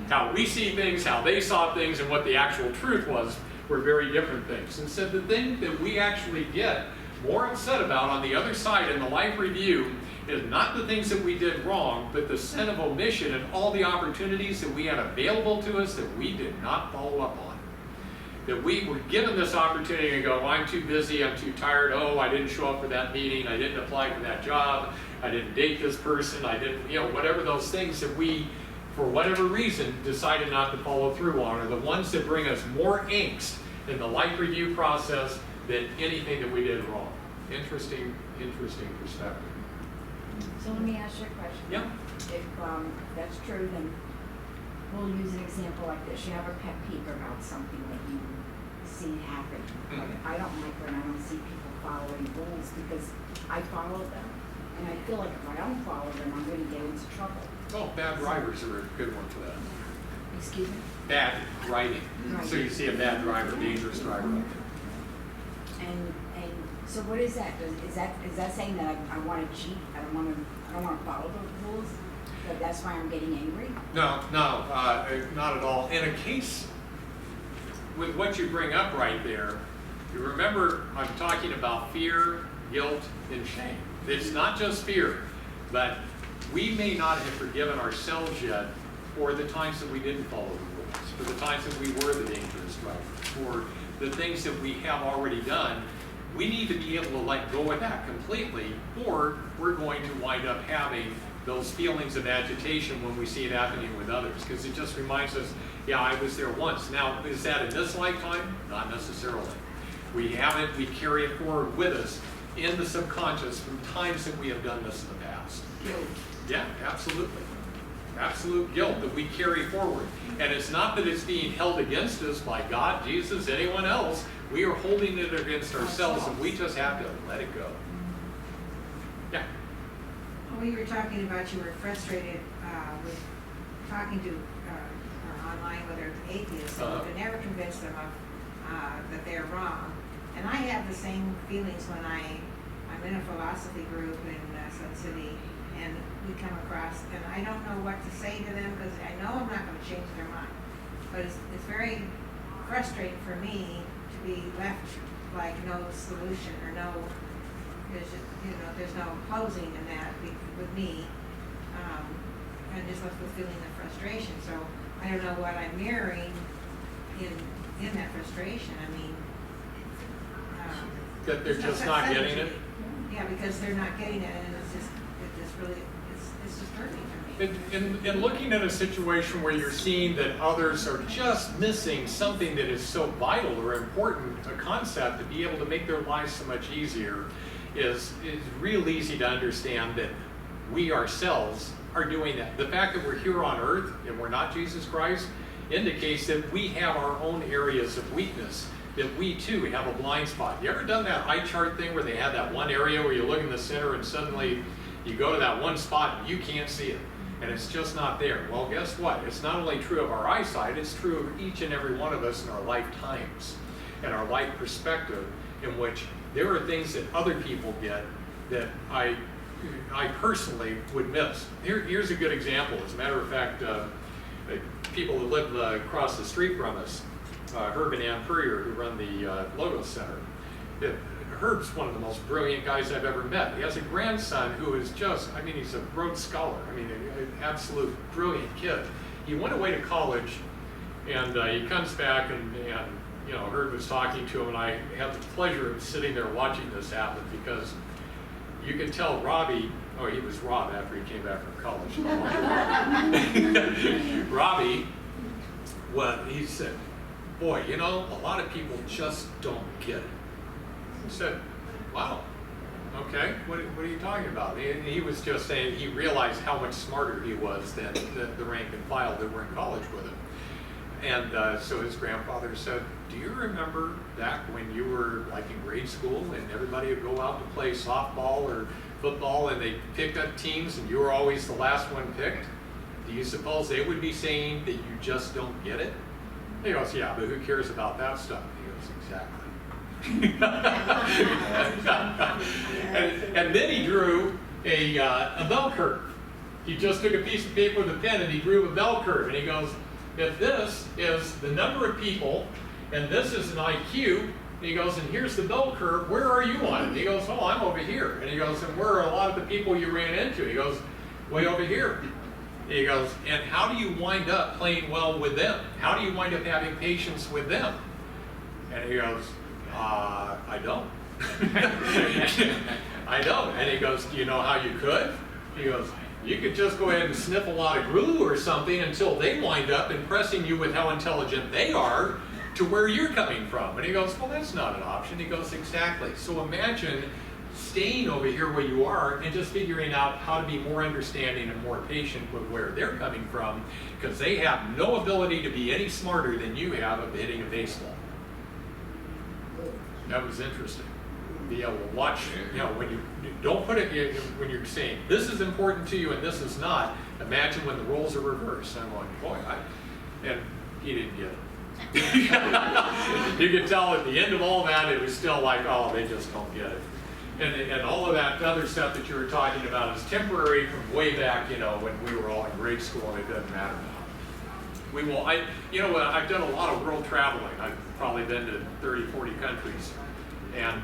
How we see things, how they saw things, and what the actual truth was were very different things. And said the thing that we actually get more upset about on the other side in the life review is not the things that we did wrong, but the sin of omission and all the opportunities that we had available to us that we did not follow up on. That we were given this opportunity to go, I'm too busy, I'm too tired, oh, I didn't show up for that meeting, I didn't apply for that job, I didn't date this person, I didn't, whatever those things that we, for whatever reason, decided not to follow through on are the ones that bring us more angst in the life review process than anything that we did wrong. Interesting perspective. So let me ask you a question. Yeah. If that's true, then we'll use an example like this. You have a pet peeve about something that you see happen. Like, I don't like when I don't see people following rules because I follow them. And I feel like if I don't follow them, I'm going to get into trouble. Oh, bad drivers are a good one for that. Excuse me? Bad riding. Right. So you see a bad driver, dangerous driver. And so what is that? Is that saying that I want to cheat? I don't want to follow the rules? That that's why I'm getting angry? No, not at all. In a case with what you bring up right there, you remember I'm talking about fear, guilt, and shame. It's not just fear, but we may not have forgiven ourselves yet for the times that we didn't follow the rules, for the times that we were the dangerous driver, for the things that we have already done. We need to be able to let go of that completely, or we're going to wind up having those feelings of agitation when we see it happening with others, because it just reminds us, yeah, I was there once. Now, is that in this lifetime? Not necessarily. We carry it forward with us in the subconscious from times that we have done this in the past. Guilt. Yeah, absolutely. Absolute guilt that we carry forward. And it's not that it's being held against us by God, Jesus, anyone else. We are holding it against ourselves, and we just have to let it go. Yeah. Well, you were talking about you were frustrated with talking to or online, whether it's atheists, and you could never convince them of that they're wrong. And I have the same feelings when I'm in a philosophy group in Sun City, and we come across, and I don't know what to say to them because I know I'm not going to change their mind. But it's very frustrating for me to be left like no solution or there's no closing in that with me. I'm just left with feeling the frustration. So I don't know what I'm mirroring in that frustration. I mean, That they're just not getting it? Yeah, because they're not getting it, and it's just hurting for me. In looking at a situation where you're seeing that others are just missing something that is so vital or important, a concept to be able to make their lives so much easier, is real easy to understand that we ourselves are doing that. The fact that we're here on earth and we're not Jesus Christ indicates that we have our own areas of weakness, that we too have a blind spot. You ever done that eye chart thing where they have that one area where you look in the center and suddenly you go to that one spot and you can't see it, and it's just not there? Well, guess what? It's not only true of our eyesight, it's true of each and every one of us in our lifetimes and our life perspective, in which there are things that other people get that I personally would miss. Here's a good example. As a matter of fact, people that live across the street from us, Herb and Ann Purrier, who run the Logos Center. Herb's one of the most brilliant guys I've ever met. He has a grandson who is just, he's a Rhodes Scholar. An absolute brilliant kid. He went away to college, and he comes back, and Herb was talking to him, and I had the pleasure of sitting there watching this happen, because you can tell Robbie, he was Rob after he came back from college. Robbie, he said, boy, a lot of people just don't get it. He said, wow, okay, what are you talking about? He was just saying he realized how much smarter he was than the rank and file that were in college with him. And so his grandfather said, do you remember back when you were like in grade school and everybody would go out to play softball or football and they picked up teams and you were always the last one picked? Do you suppose they would be saying that you just don't get it? He goes, yeah, but who cares about that stuff? He goes, exactly. and then he drew a bell curve. He just took a piece of paper with a pen and he drew a bell curve. And he goes, if this is the number of people and this is an IQ. And he goes, and here's the bell curve. Where are you on it? And he goes, oh, I'm over here. And he goes, and where are a lot of the people you ran into? He goes, way over here. And he goes, and how do you wind up playing well with them? How do you wind up having patience with them? And he goes, I don't. I don't. And he goes, do you know how you could? He goes, you could just go ahead and sniff a lot of glue or something until they wind up impressing you with how intelligent they are to where you're coming from. And he goes, well, that's not an option. He goes, exactly. So imagine staying over here where you are and just figuring out how to be more understanding and more patient with where they're coming from, because they have no ability to be any smarter than you have of hitting a baseball. That was interesting. Be able to watch, you know, when you don't put it, when you're saying this is important to you and this is not, imagine when the roles are reversed. I'm going, boy, and he didn't get it. You could tell at the end of all that, it was still like, oh, they just don't get it. And all of that other stuff that you were talking about is temporary from way back, you know, when we were all in grade school, and it doesn't matter now. We will, you know, I've done a lot of world traveling. I've probably been to 30, 40 countries. And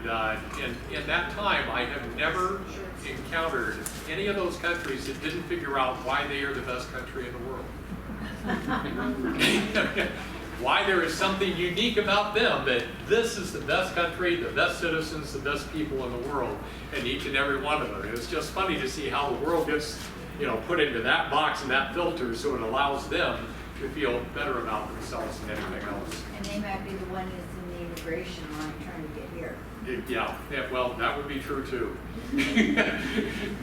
in that time, I have never encountered any of those countries that didn't figure out why they are the best country in the world. Why there is something unique about them, that this is the best country, the best citizens, the best people in the world, and each and every one of them. And it's just funny to see how the world gets, you know, put into that box and that filter, so it allows them to feel better about themselves than anything else. And they might be the one that's in the immigration line trying to get here. Yeah, well, that would be true too.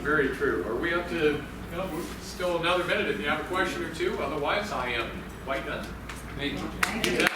Very true. Are we up to, you know, still another minute if you have a question or two? Otherwise, I am quite done. Thank you.